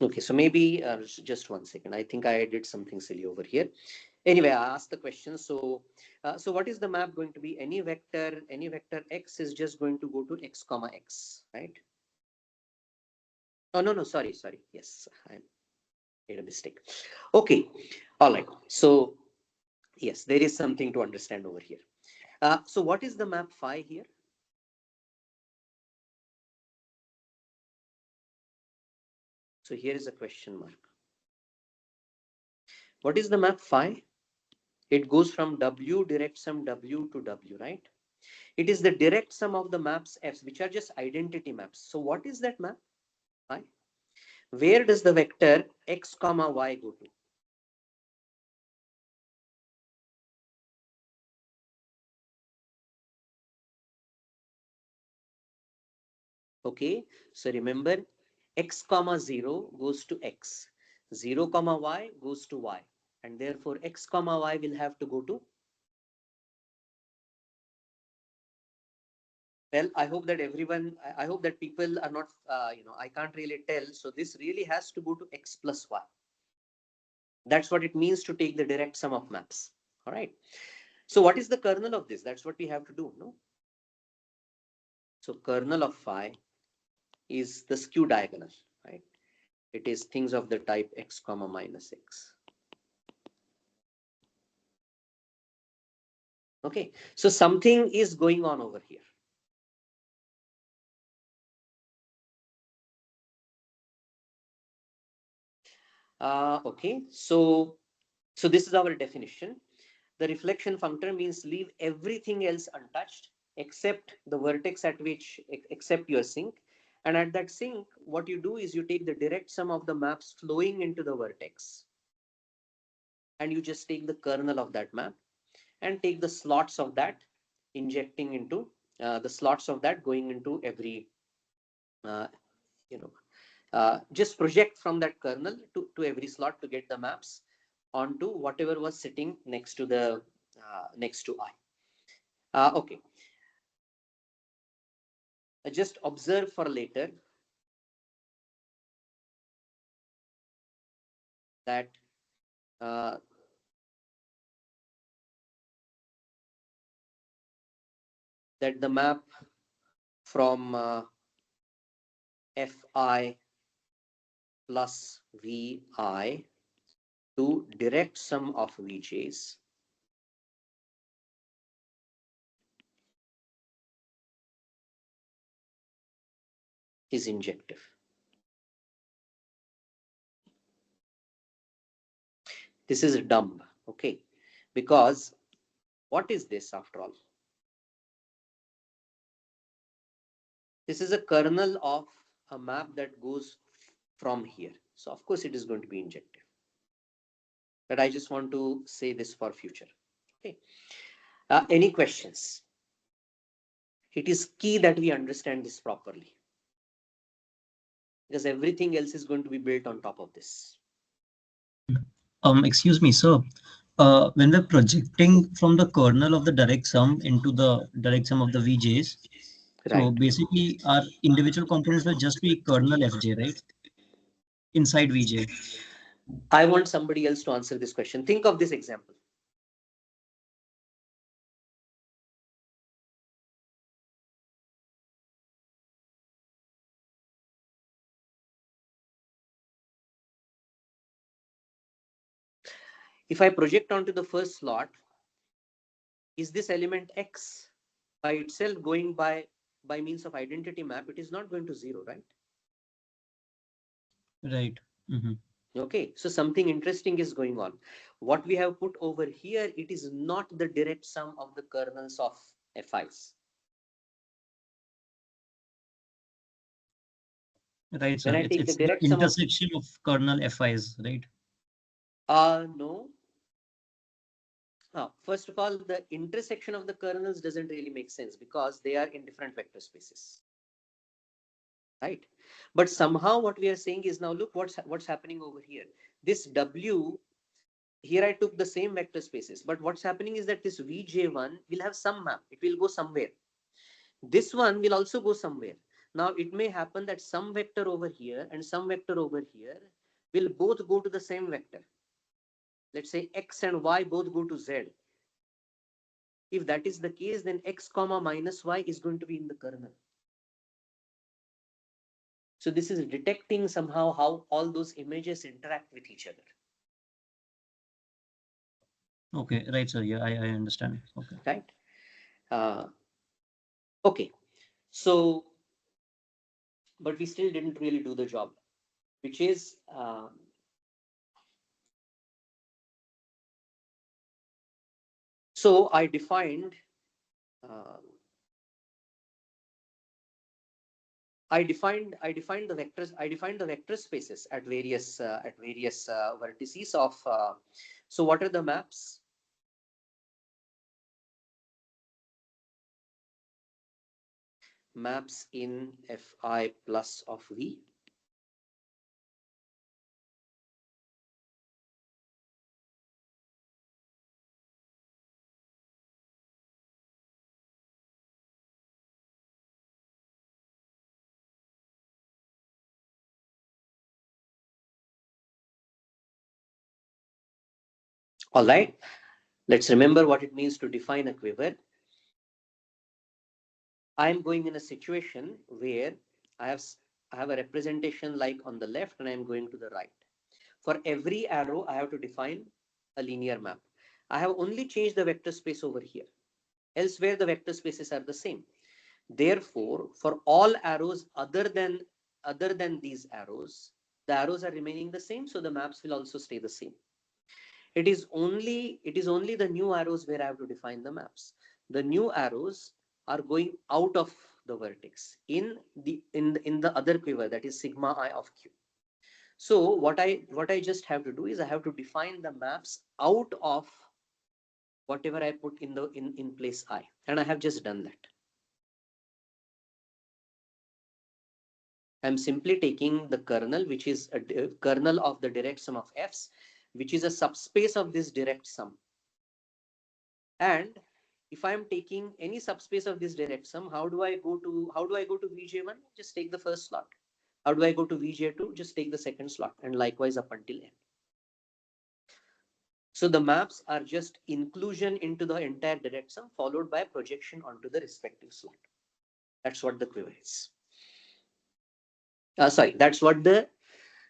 [SPEAKER 1] Okay, so maybe just 1 second. I think I did something silly over here. Anyway, I asked the question. So what is the map going to be? Any vector x is just going to go to x comma x, right? Oh, no, sorry. Yes, I made a mistake. Okay, all right. So yes, there is something to understand over here. So what is the map phi here? So here is a question mark. What is the map phi? It goes from W direct sum W to W, right? It is the direct sum of the maps F, which are just identity maps. So what is that map? Phi? Where does the vector x comma y go to? Okay, so remember, x comma 0 goes to x, 0 comma y goes to y, and therefore x comma y will have to go to, well, I hope that I hope that people are not, I can't really tell. So this really has to go to x plus y. That's what it means to take the direct sum of maps. All right. So what is the kernel of this? That's what we have to do, no? So kernel of phi is the skew diagonal, right? It is things of the type x comma minus x. Okay, so something is going on over here. Okay, so this is our definition. The reflection functor means leave everything else untouched except the vertex at which, except your sink. And at that sink, what you do is you take the direct sum of the maps flowing into the vertex, and you just take the kernel of that map and take the slots of that, injecting into the slots of that going into every, uh, just project from that kernel to every slot to get the maps onto whatever was sitting next to the next to I. Okay, just observe for later that uh, the map from fi plus vi to direct sum of VJs is injective. This is dumb, okay? Because what is this after all? This is a kernel of a map that goes from here. So of course it is going to be injective. But I just want to say this for future. Okay. Any questions? It is key that we understand this properly, because everything else is going to be built on top of this.
[SPEAKER 7] Excuse me, sir. When we're projecting from the kernel of the direct sum into the direct sum of the VJs, so
[SPEAKER 1] Right.
[SPEAKER 7] basically our individual components will just be kernel FJ, right? Inside VJ.
[SPEAKER 1] I want somebody else to answer this question. Think of this example. If I project onto the first slot, is this element X by itself going by means of identity map? It is not going to 0, right?
[SPEAKER 7] Right. Mm-hmm.
[SPEAKER 1] Okay, so something interesting is going on. What we have put over here, it is not the direct sum of the kernels of FIs.
[SPEAKER 7] Right, sir.
[SPEAKER 1] When I take the
[SPEAKER 7] It's the
[SPEAKER 1] direct sum of
[SPEAKER 7] intersection of kernel FIs, right?
[SPEAKER 1] no. First of all, the intersection of the kernels doesn't really make sense because they are in different vector spaces, right? But somehow what we are saying is, now look what's happening over here. This W here, I took the same vector spaces, but what's happening is that this VJ1 will have some map. It will go somewhere. This one will also go somewhere. Now it may happen that some vector over here and some vector over here will both go to the same vector. Let's say X and Y both go to Z. If that is the case, then X comma minus Y is going to be in the kernel. So this is detecting somehow how all those images interact with each other.
[SPEAKER 7] Okay, right, sir. Yeah, I understand. Okay.
[SPEAKER 1] Right. Okay. So, but we still didn't really do the job, which is so I defined the vectors. I defined the vector spaces at various vertices of. So what are the maps? Maps in Fi plus of V. All right. Let's remember what it means to define a quiver. I'm going in a situation where I have a representation like on the left and I'm going to the right. For every arrow, I have to define a linear map. I have only changed the vector space over here. Elsewhere, the vector spaces are the same. Therefore, for all arrows other than these arrows, the arrows are remaining the same, so the maps will also stay the same. It is only the new arrows where I have to define the maps. The new arrows are going out of the vertex in the other quiver, that is sigma I of q. So what I just have to do is I have to define the maps out of whatever I put in place I, and I have just done that. I'm simply taking the kernel, which is a kernel of the direct sum of f's, which is a subspace of this direct sum. And if I'm taking any subspace of this direct sum, how do I go to VJ1? Just take the first slot. How do I go to VJ2? Just take the second slot, and likewise up until n. So the maps are just inclusion into the entire direct sum followed by projection onto the respective slot. That's what the quiver is. Sorry, that's what the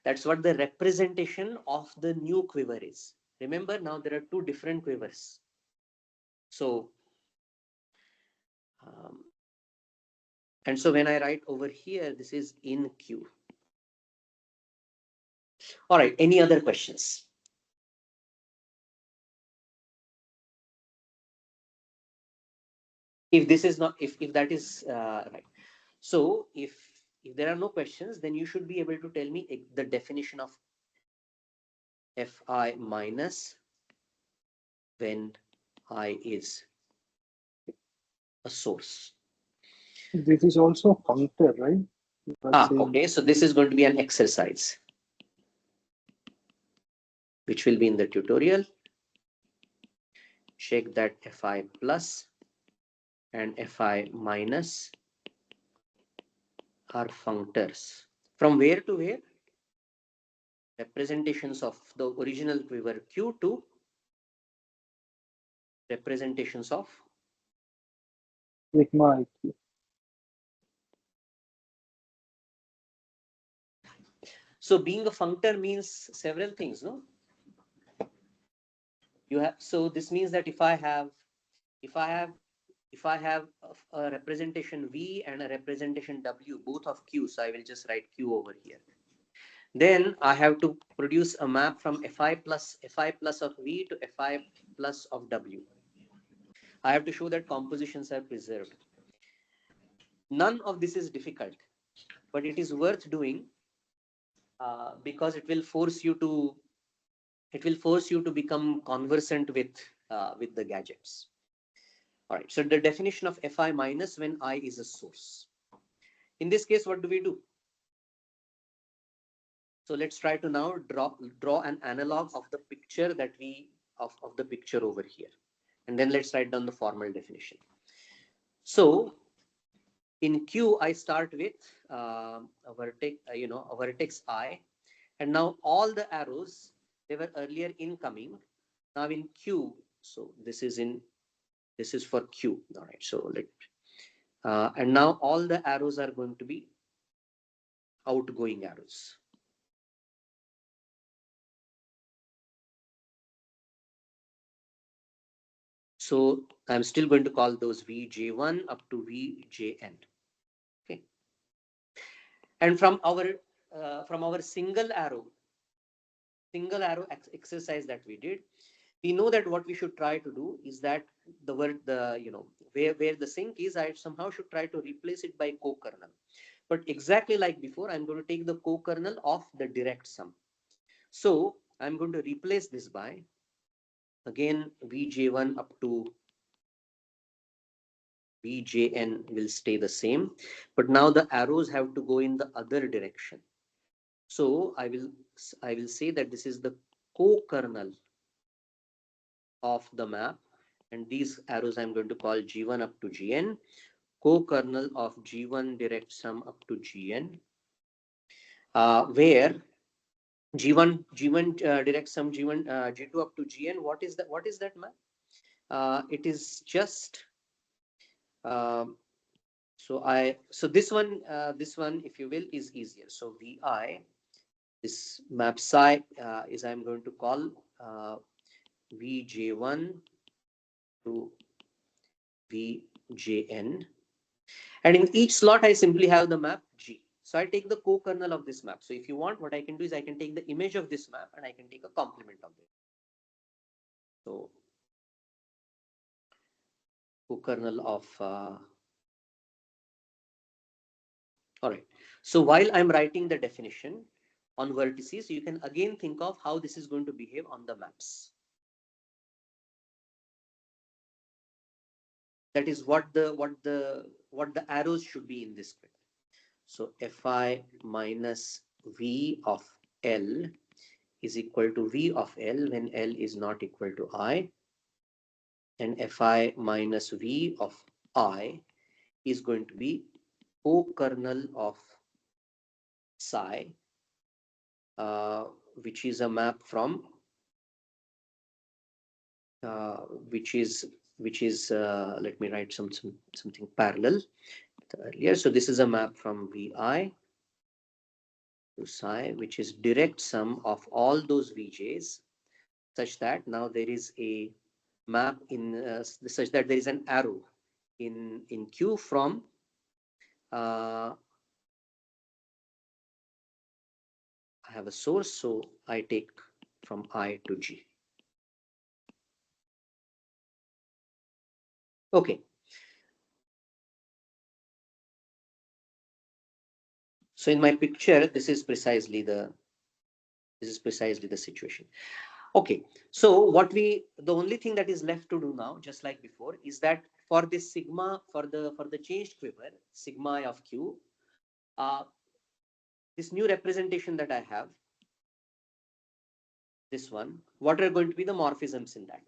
[SPEAKER 1] That's what the representation of the new quiver is. Remember, now there are two different quivers. So, and so when I write over here, this is in Q. All right, any other questions? If this is not, if that is right. So if there are no questions, then you should be able to tell me the definition of Fi minus when I is a source.
[SPEAKER 3] This is also a functor, right?
[SPEAKER 1] Okay. So this is going to be an exercise, which will be in the tutorial. Check that Fi plus and Fi minus are functors. From where to where? Representations of the original quiver Q to representations of
[SPEAKER 3] sigma IQ.
[SPEAKER 1] So being a functor means several things, no? You have, so this means that if I have a representation V and a representation W, both of Q, so I will just write Q over here. Then I have to produce a map from Fi plus of V to Fi plus of W. I have to show that compositions are preserved. None of this is difficult, but it is worth doing because it will force you to become conversant with the gadgets. All right. So the definition of Fi minus when I is a source. In this case, what do we do? So let's try to now draw an analog of the picture that of the picture over here, and then let's write down the formal definition. So in Q, I start with a vertex, a vertex I, and now all the arrows, they were earlier incoming. Now in Q, so this is for Q. All right. So and now all the arrows are going to be outgoing arrows. So I'm still going to call those Vj1 up to Vjn. Okay. And from our single arrow exercise that we did, we know that what we should try to do is that where the sink is, I somehow should try to replace it by co-kernel. But exactly like before, I'm going to take the co-kernel of the direct sum. So I'm going to replace this by, again, Vj1 up to Vjn will stay the same, but now the arrows have to go in the other direction. So I will say that this is the co-kernel of the map, and these arrows I'm going to call G1 up to Gn, co-kernel of G1 direct sum up to Gn, where G1 direct sum G1 G2 up to Gn. What is that map? It is just so this one if you will is easier. So Vi, this map psi is I'm going to call Vj1 to Vjn, and in each slot I simply have the map G. So I take the co-kernel of this map. So if you want, what I can do is I can take the image of this map and I can take a complement of it. So co-kernel of all right. So while I'm writing the definition on vertices, you can again think of how this is going to behave on the maps. That is what the arrows should be in this grid. So Fi minus V of L is equal to V of L when L is not equal to I, and Fi minus V of I is going to be co-kernel of psi, which is a map from which is let me write something parallel earlier. So this is a map from Vi to psi, which is direct sum of all those Vj's, such that now there is a map in such that there is an arrow in Q from I have a source, so I take from I to G. Okay. So in my picture, this is precisely the situation. Okay. So the only thing that is left to do now, just like before, is that for this sigma, for the changed quiver, sigma of Q, this new representation that I have, this one, what are going to be the morphisms in that?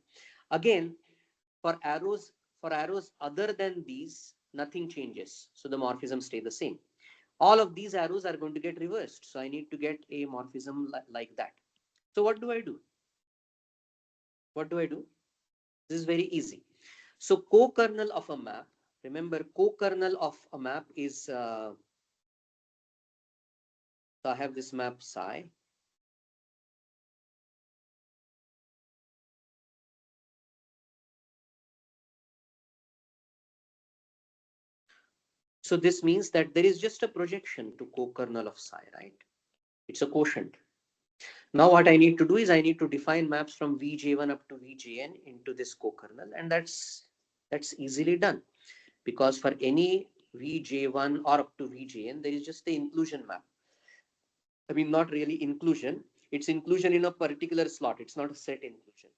[SPEAKER 1] Again, for arrows other than these, nothing changes. So the morphisms stay the same. All of these arrows are going to get reversed. So I need to get a morphism like that. So what do I do? This is very easy. So co-kernel of a map, remember co-kernel of a map is, so I have this map psi. So this means that there is just a projection to co-kernel of psi, right? It's a quotient. Now what I need to do is I need to define maps from Vj1 up to Vjn into this co-kernel, and that's easily done, because for any Vj1 or up to Vjn, there is just the inclusion map. I mean, not really inclusion, it's inclusion in a particular slot. It's not a set inclusion.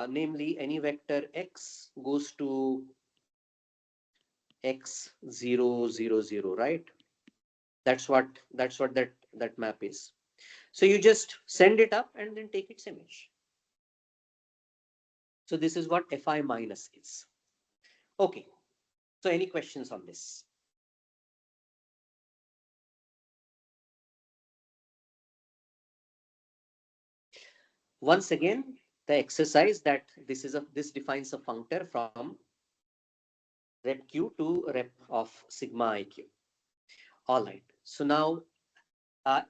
[SPEAKER 1] Namely, any vector x goes to x0, 0, 0, right? That's what that map is. So you just send it up and then take its image. So this is what Fi minus is. Okay. So any questions on this? Once again, the exercise that this defines a functor from rep q to rep of sigma iq. All right. So now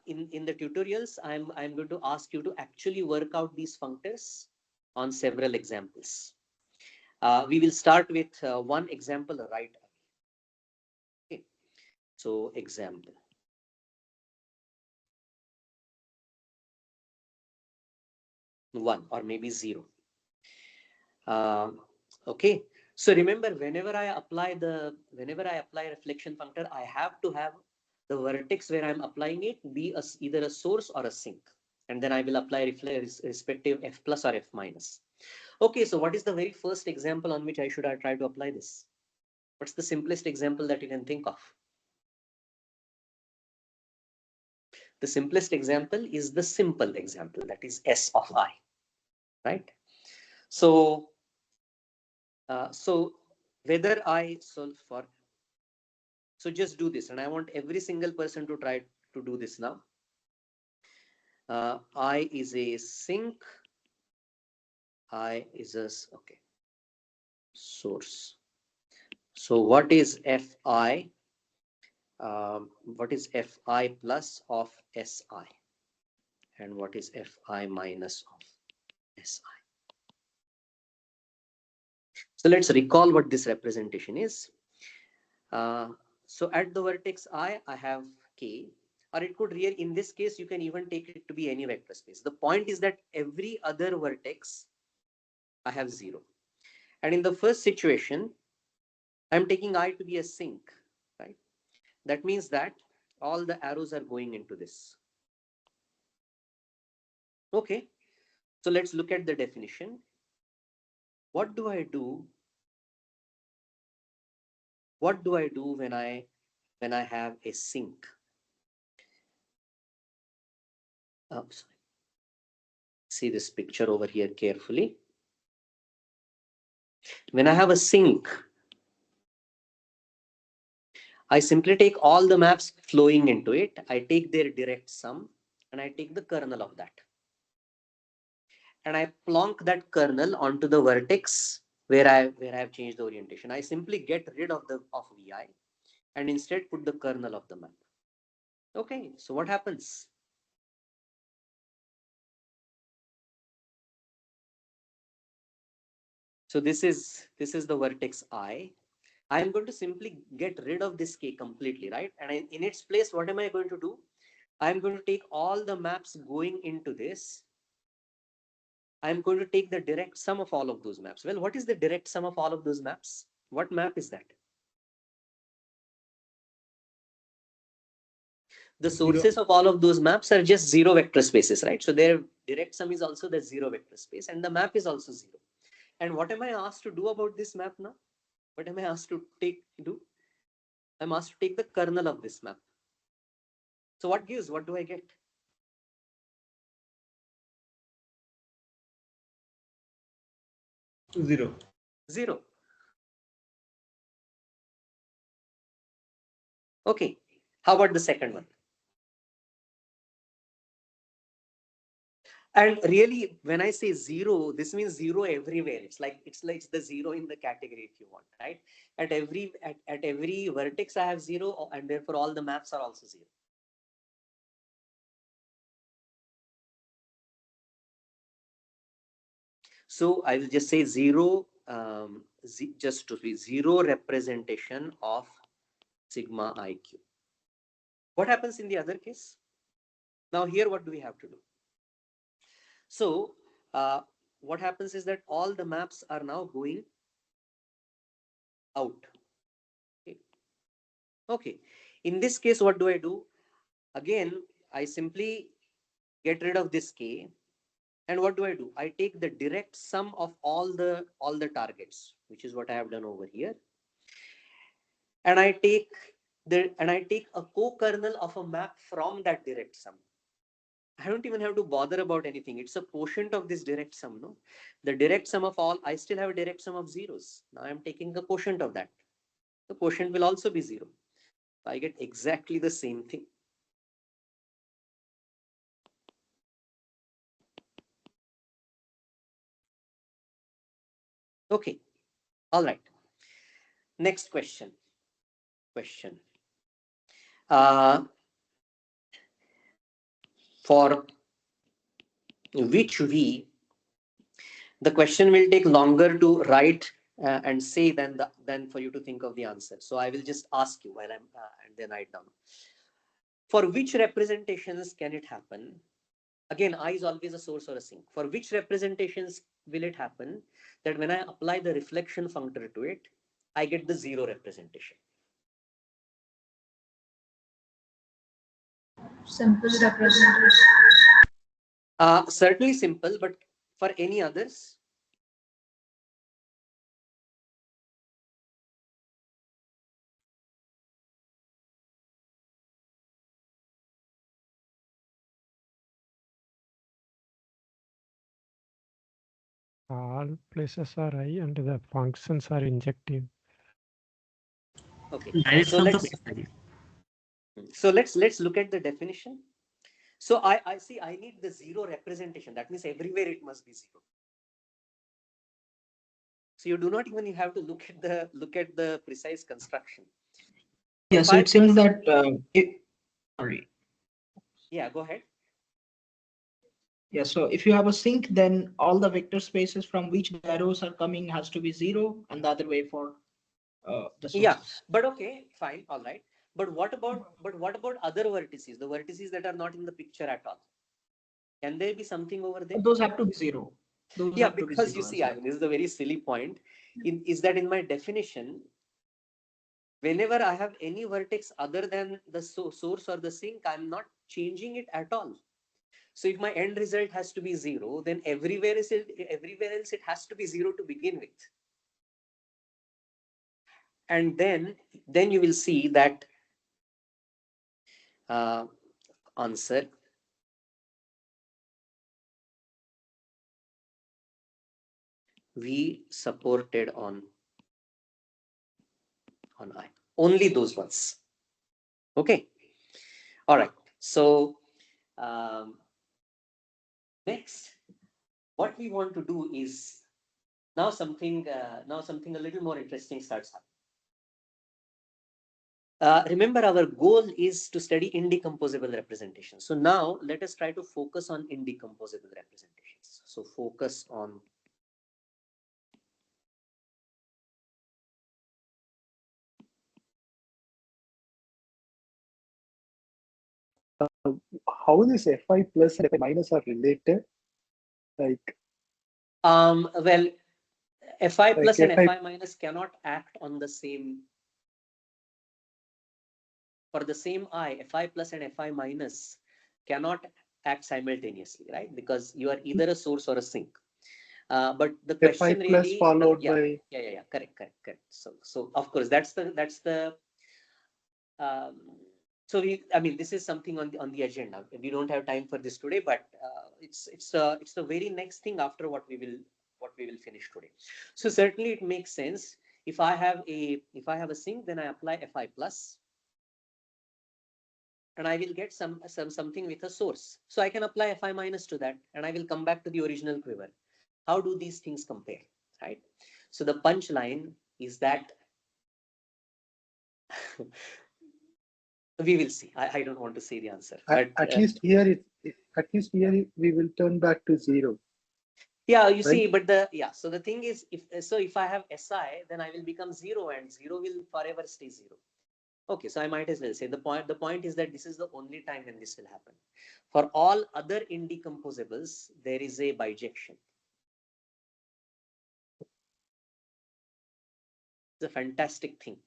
[SPEAKER 1] in the tutorials, I'm going to ask you to actually work out these functors on several examples. We will start with one example right away. Okay. So example. One or maybe zero. Okay. So remember, whenever I apply reflection functor, I have to have the vertex where I'm applying it be either a source or a sink, and then I will apply respective f plus or f minus. Okay. So what is the very first example on which I should try to apply this? What's the simplest example that you can think of? The simplest example is the simple example, that is S of I, right? So whether I solve for, so just do this, and I want every single person to try to do this now. I is a sink, I is a, okay, source. So what is Fi? What is Fi plus of Si? And what is Fi minus of Si? So let's recall what this representation is. So at the vertex I have K, or it could really, in this case, you can even take it to be any vector space. The point is that every other vertex I have 0. And in the first situation, I'm taking I to be a sink, right? That means that all the arrows are going into this. Okay. So let's look at the definition. What do I do? What do I do when I have a sink? Oh, sorry. See this picture over here carefully. When I have a sink, I simply take all the maps flowing into it. I take their direct sum and I take the kernel of that. And I plonk that kernel onto the vertex where I have changed the orientation. I simply get rid of Vi and instead put the kernel of the map. Okay, so what happens? So this is the vertex I. I am going to simply get rid of this k completely, right? And in its place, what am I going to do? I am going to take all the maps going into this. I am going to take the direct sum of all of those maps. Well, what is the direct sum of all of those maps? What map is that? The sources of all of those maps are just zero vector spaces, right? So their direct sum is also the zero vector space, and the map is also zero. And what am I asked to do about this map now? What am I asked to do? I'm asked to take the kernel of this map. So what gives? What do I get?
[SPEAKER 2] 0.
[SPEAKER 1] 0. Okay. How about the second one? And really, when I say 0, this means 0 everywhere. It's the 0 in the category, if you want, right? At every vertex, I have 0, and therefore all the maps are also 0. So I will just say 0, just to be 0 representation of sigma iq. What happens in the other case? Now here, what do we have to do? So what happens is that all the maps are now going out. Okay. In this case, what do I do? Again, I simply get rid of this k. And what do? I take the direct sum of all the targets, which is what I have done over here. And I take a co-kernel of a map from that direct sum. I don't even have to bother about anything. It's a quotient of this direct sum, no? The direct sum of all, I still have a direct sum of zeros. Now I'm taking the quotient of that. The quotient will also be 0. I get exactly the same thing. Okay. All right. Next question. For which V, the question will take longer to write and say than for you to think of the answer. So I will just ask you while I'm and then write down. For which representations can it happen? Again, I is always a source or a sink. For which representations will it happen that when I apply the reflection functor to it, I get the 0 representation?
[SPEAKER 8] Simple representation.
[SPEAKER 1] Certainly simple, but for any others?
[SPEAKER 9] All places are I and the functions are injective.
[SPEAKER 1] Okay.
[SPEAKER 7] Direct
[SPEAKER 1] So
[SPEAKER 7] from the
[SPEAKER 1] let's
[SPEAKER 7] baseline.
[SPEAKER 1] let's look at the definition. So I see I need the 0 representation. That means everywhere it must be 0. So you do not even have to look at the precise construction.
[SPEAKER 5] Yeah, so it seems that sorry.
[SPEAKER 1] Yeah, go ahead.
[SPEAKER 5] Yeah, so if you have a sink, then all the vector spaces from which the arrows are coming has to be 0, and the other way for the sources.
[SPEAKER 1] Yeah, but okay, fine, all right. But what about other vertices, the vertices that are not in the picture at all? Can there be something over there?
[SPEAKER 5] Those have to be 0. Those
[SPEAKER 1] Yeah,
[SPEAKER 5] have to be
[SPEAKER 1] because
[SPEAKER 5] 0
[SPEAKER 1] you
[SPEAKER 5] as
[SPEAKER 1] see,
[SPEAKER 5] well.
[SPEAKER 1] this is a very silly point. Is that in my definition, whenever I have any vertex other than the source or the sink, I'm not changing it at all. So if my end result has to be 0, then everywhere else it has to be 0 to begin with. And then you will see that answer we supported on I. Only those ones. Okay. All right. So next, what we want to do is now something a little more interesting starts happening. Remember, our goal is to study indecomposable representation. So now let us try to focus on indecomposable representations. So focus on
[SPEAKER 3] how this Fi plus and Fi minus are related? Like,
[SPEAKER 1] well, Fi plus
[SPEAKER 3] like
[SPEAKER 1] and
[SPEAKER 3] Fi
[SPEAKER 1] Fi minus cannot act on the same, for the same I, Fi plus and Fi minus cannot act simultaneously, right? Because you are either a source or a sink. But the
[SPEAKER 3] Fi
[SPEAKER 1] question
[SPEAKER 3] plus
[SPEAKER 1] really,
[SPEAKER 3] followed
[SPEAKER 1] yeah,
[SPEAKER 3] by
[SPEAKER 1] yeah, correct. So of course that's the um, so I mean, this is something on the agenda. We don't have time for this today, but it's the very next thing after what we will finish today. So certainly it makes sense. If I have a sink, then I apply Fi plus, and I will get something with a source. So I can apply Fi minus to that, and I will come back to the original quiver. How do these things compare, right? So the punchline is that we will see. I don't want to say the answer, but
[SPEAKER 3] at least here we will turn back to 0.
[SPEAKER 1] yeah, you
[SPEAKER 3] right?
[SPEAKER 1] see, but so the thing is, if I have Si, then I will become 0, and 0 will forever stay 0. Okay, so I might as well say the point is that this is the only time when this will happen. For all other indecomposables, there is a bijection. It's a fantastic thing.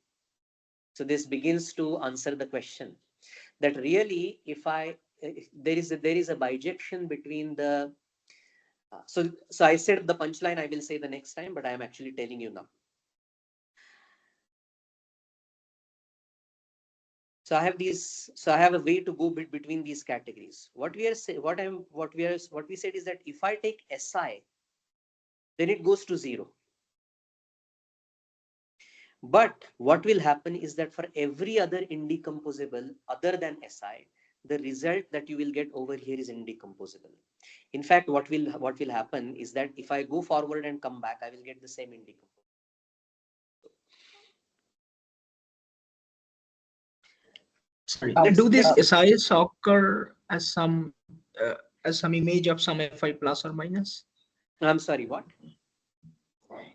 [SPEAKER 1] So this begins to answer the question that really, if there is a bijection between the so I said the punchline, I will say the next time, but I am actually telling you now. So I have a way to go between these categories. What we said is that if I take Si, then it goes to 0. But what will happen is that for every other indecomposable other than Si, the result that you will get over here is indecomposable. In fact, what will happen is that if I go forward and come back, I will get the same indecomposable.
[SPEAKER 5] Sorry,
[SPEAKER 1] Let's
[SPEAKER 5] do these
[SPEAKER 1] let's
[SPEAKER 5] SIs occur as some image of some Fi plus or minus?
[SPEAKER 1] I'm sorry, what?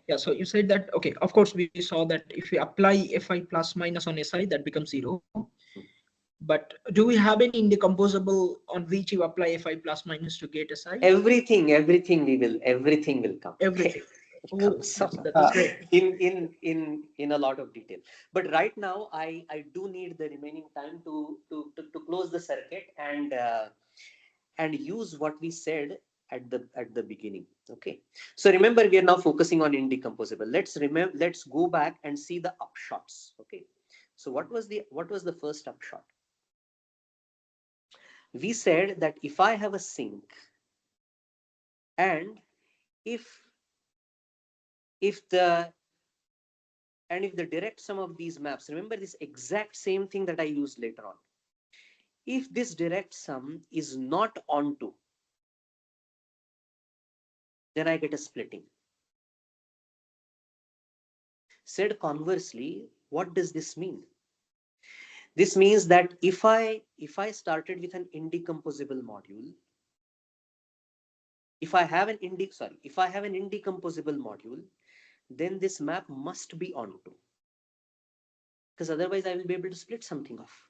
[SPEAKER 5] Yeah, so you said that, okay, of course, we saw that if we apply Fi plus minus on Si, that becomes 0. But do we have any indecomposable on which you apply Fi plus minus to get Si?
[SPEAKER 1] Everything will come.
[SPEAKER 5] Everything. Oh, that's great.
[SPEAKER 1] In a lot of detail. But right now, I do need the remaining time to close the circuit and use what we said at the beginning. Okay. So remember, we are now focusing on indecomposable. Let's go back and see the upshots. Okay. So what was the first upshot? We said that if I have a sink, and if if the if the direct sum of these maps, remember this exact same thing that I used later on. If this direct sum is not onto, then I get a splitting. Said conversely, what does this mean? This means that if I started with an indecomposable module, if I have an indecomposable module, then this map must be onto, because otherwise I will be able to split something off.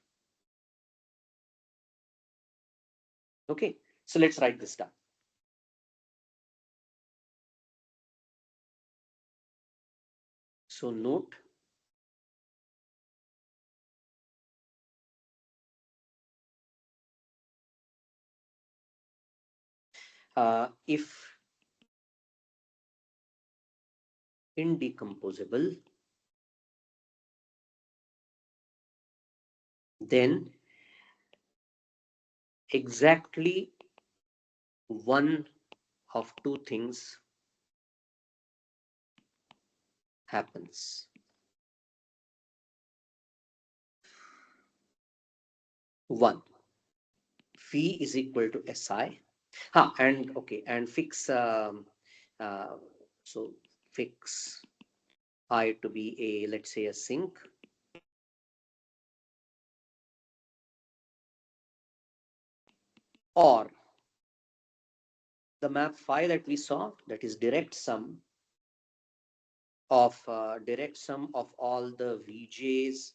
[SPEAKER 1] Okay, so let's write this down. So note if indecomposable, then exactly one of two things happens. One, V is equal to Si. And okay, and fix uh, so fix I to be let's say a sink, or the map phi that we saw, that is direct sum of all the Vj's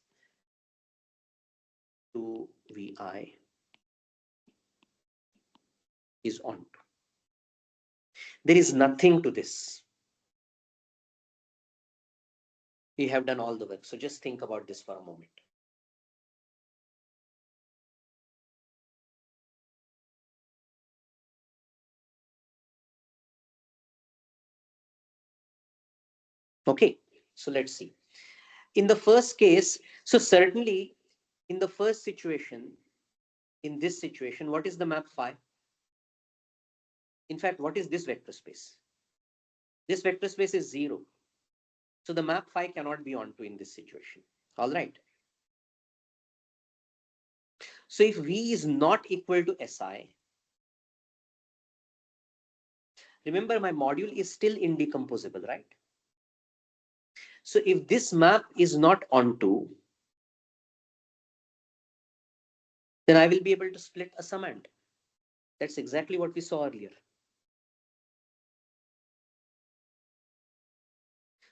[SPEAKER 1] to Vi is onto. There is nothing to this. We have done all the work. So just think about this for a moment. Okay, so let's see. In the first case, so certainly in the first situation, in this situation, what is the map phi? In fact, what is this vector space? This vector space is 0. So the map phi cannot be onto in this situation. All right. So if V is not equal to Si, remember my module is still indecomposable, right? So if this map is not onto, then I will be able to split a summand. That's exactly what we saw earlier.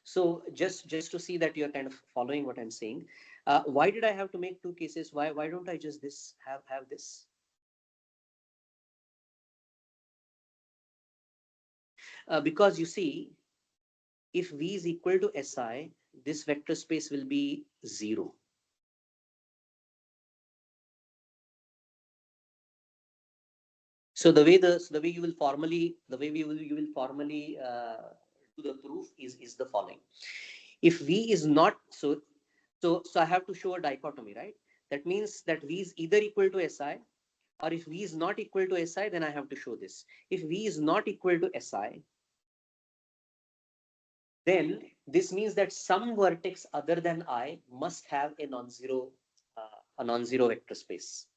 [SPEAKER 1] So just to see that you're kind of following what I'm saying, why did I have to make two cases? Why don't I just have this? Because you see, if V is equal to Si, this vector space will be 0. So the way you will formally do the proof is the following. If V is not so I have to show a dichotomy, right? That means that V is either equal to Si, or if V is not equal to Si, then I have to show this. If V is not equal to Si, then this means that some vertex other than I must have a non-zero vector space.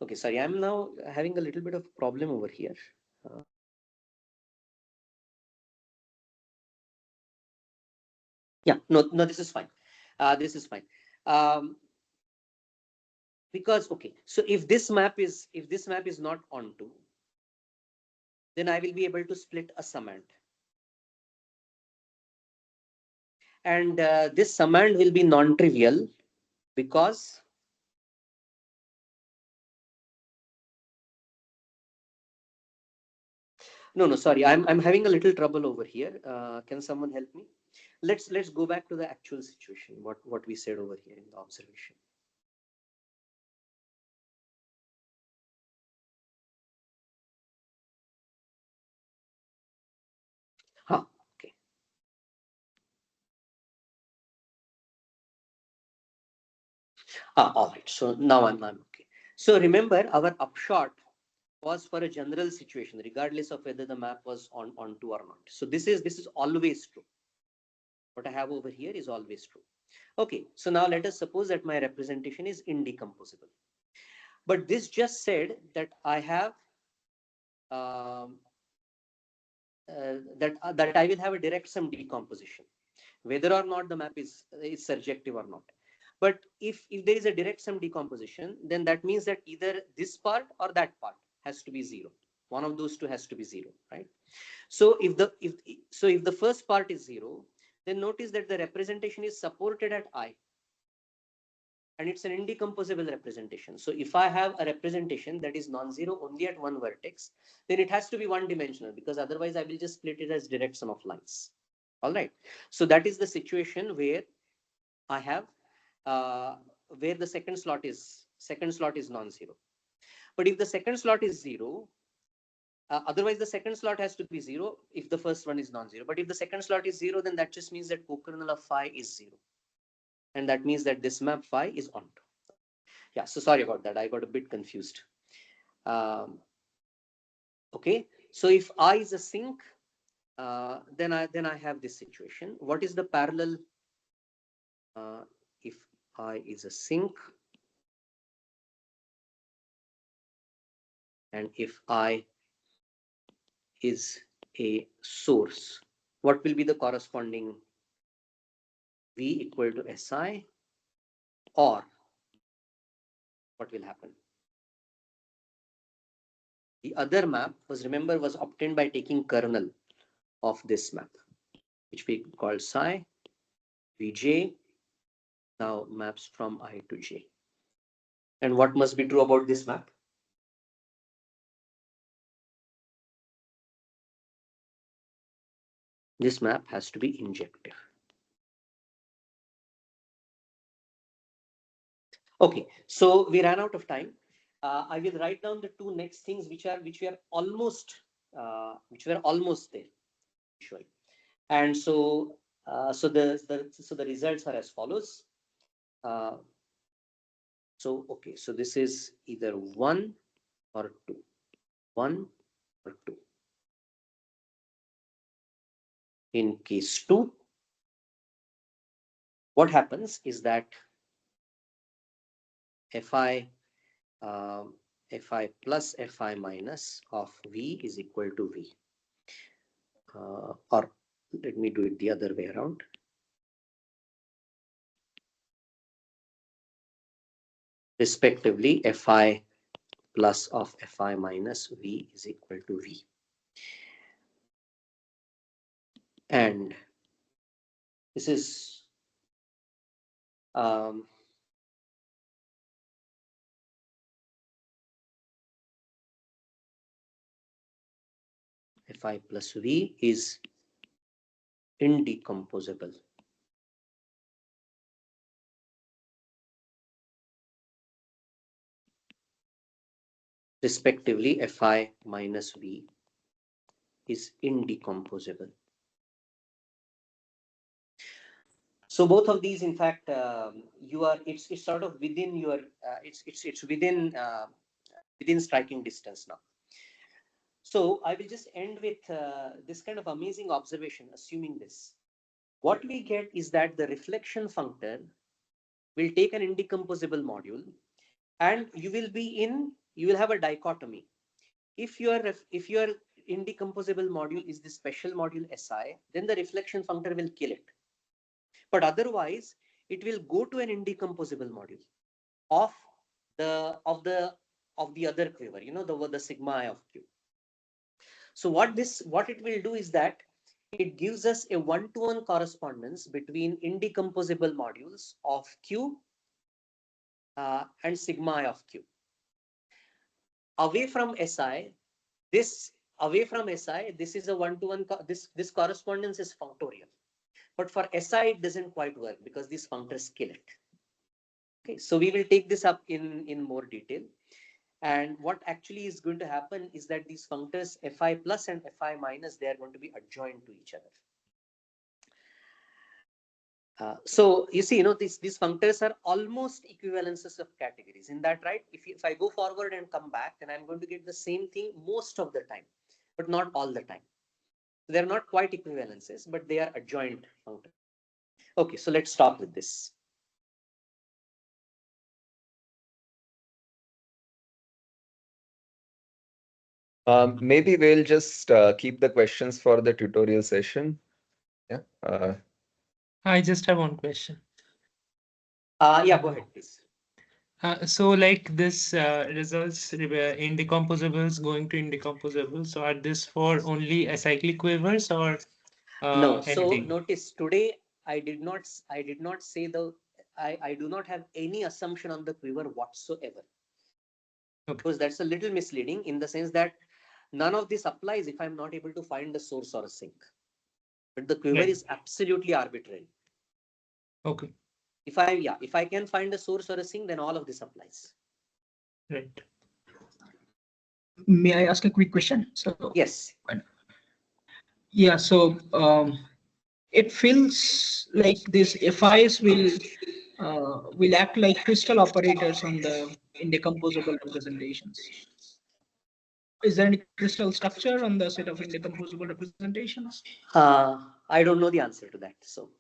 [SPEAKER 1] Okay, sorry, I'm now having a little bit of problem over here. Yeah, no, this is fine. This is fine. Because okay, so if this map is not onto, then I will be able to split a summand. And this summand will be non-trivial because no, sorry, I'm having a little trouble over here. Can someone help me? Let's go back to the actual situation. What we said over here in the observation. Okay. All right. So now I'm okay. So remember, our upshot was for a general situation, regardless of whether the map was onto or not. So this is always true. What I have over here is always true. Okay. So now let us suppose that my representation is indecomposable. But this just said that I have that I will have a direct sum decomposition, whether or not the map is surjective or not. But if there is a direct sum decomposition, then that means that either this part or that part has to be 0. One of those two has to be 0, right? So if the first part is 0, then notice that the representation is supported at I, and it's an indecomposable representation. So if I have a representation that is non-zero only at one vertex, then it has to be one dimensional, because otherwise I will just split it as direct sum of lines. All right. So that is the situation where I have where the second slot is non-zero. But if the second slot is 0, otherwise the second slot has to be 0 if the first one is non-zero. But if the second slot is 0, then that just means that co-kernel of phi is 0. And that means that this map phi is onto. Yeah, so sorry about that. I got a bit confused. Okay, so if I is a sink, then I have this situation. What is the parallel if I is a sink and if I is a source? What will be the corresponding V equal to Si, or what will happen? The other map was, remember, was obtained by taking kernel of this map, which we call psi Vj, now maps from I to J. And what must be true about this map? This map has to be injective. Okay, so we ran out of time. I will write down the two next things which were almost there. Usually. And so the results are as follows. Okay, so this is either 1 or 2. 1 or 2. In case 2, what happens is that Fi plus Fi minus of V is equal to V. Or let me do it the other way around. Respectively, Fi plus of Fi minus V is equal to V. And this is Fi plus V is indecomposable. Respectively, Fi minus V is indecomposable. So both of these, in fact, it's sort of within your it's within striking distance now. So I will just end with this kind of amazing observation, assuming this. What we get is that the reflection functor will take an indecomposable module, and you will have a dichotomy. If your indecomposable module is the special module Si, then the reflection functor will kill it. But otherwise, it will go to an indecomposable module of the other quiver, the sigma I of Q. So what it will do is that it gives us a one-to-one correspondence between indecomposable modules of Q and sigma I of Q. Away from Si, this is a one-to-one. This correspondence is functorial. But for Si, it doesn't quite work because these functors kill it. Okay, so we will take this up in more detail. And what actually is going to happen is that these functors Fi plus and Fi minus, they are going to be adjoined to each other. So you see, these functors are almost equivalences of categories. In that, right? If I go forward and come back, then I'm going to get the same thing most of the time, but not all the time. They're not quite equivalences, but they are adjoint functors. Okay, so let's stop with this.
[SPEAKER 4] Maybe we'll just keep the questions for the tutorial session. Yeah.
[SPEAKER 2] I just have one question.
[SPEAKER 1] Yeah, go ahead, please.
[SPEAKER 2] So like this results indecomposables going to indecomposables. So are this for only acyclic quivers or
[SPEAKER 1] no? So
[SPEAKER 2] anything?
[SPEAKER 1] Notice today I did not say I do not have any assumption on the quiver whatsoever. Okay. Because that's a little misleading in the sense that none of this applies if I'm not able to find a source or a sink. But the quiver is absolutely arbitrary.
[SPEAKER 2] Okay.
[SPEAKER 1] If I can find a source or a sink, then all of this applies.
[SPEAKER 2] Right.
[SPEAKER 5] May I ask a quick question? So
[SPEAKER 1] yes.
[SPEAKER 5] Yeah. So it feels like these FIs will act like crystal operators on the indecomposable representations. Is there any crystal structure on the set of indecomposable representations?
[SPEAKER 1] I don't know the answer to that. So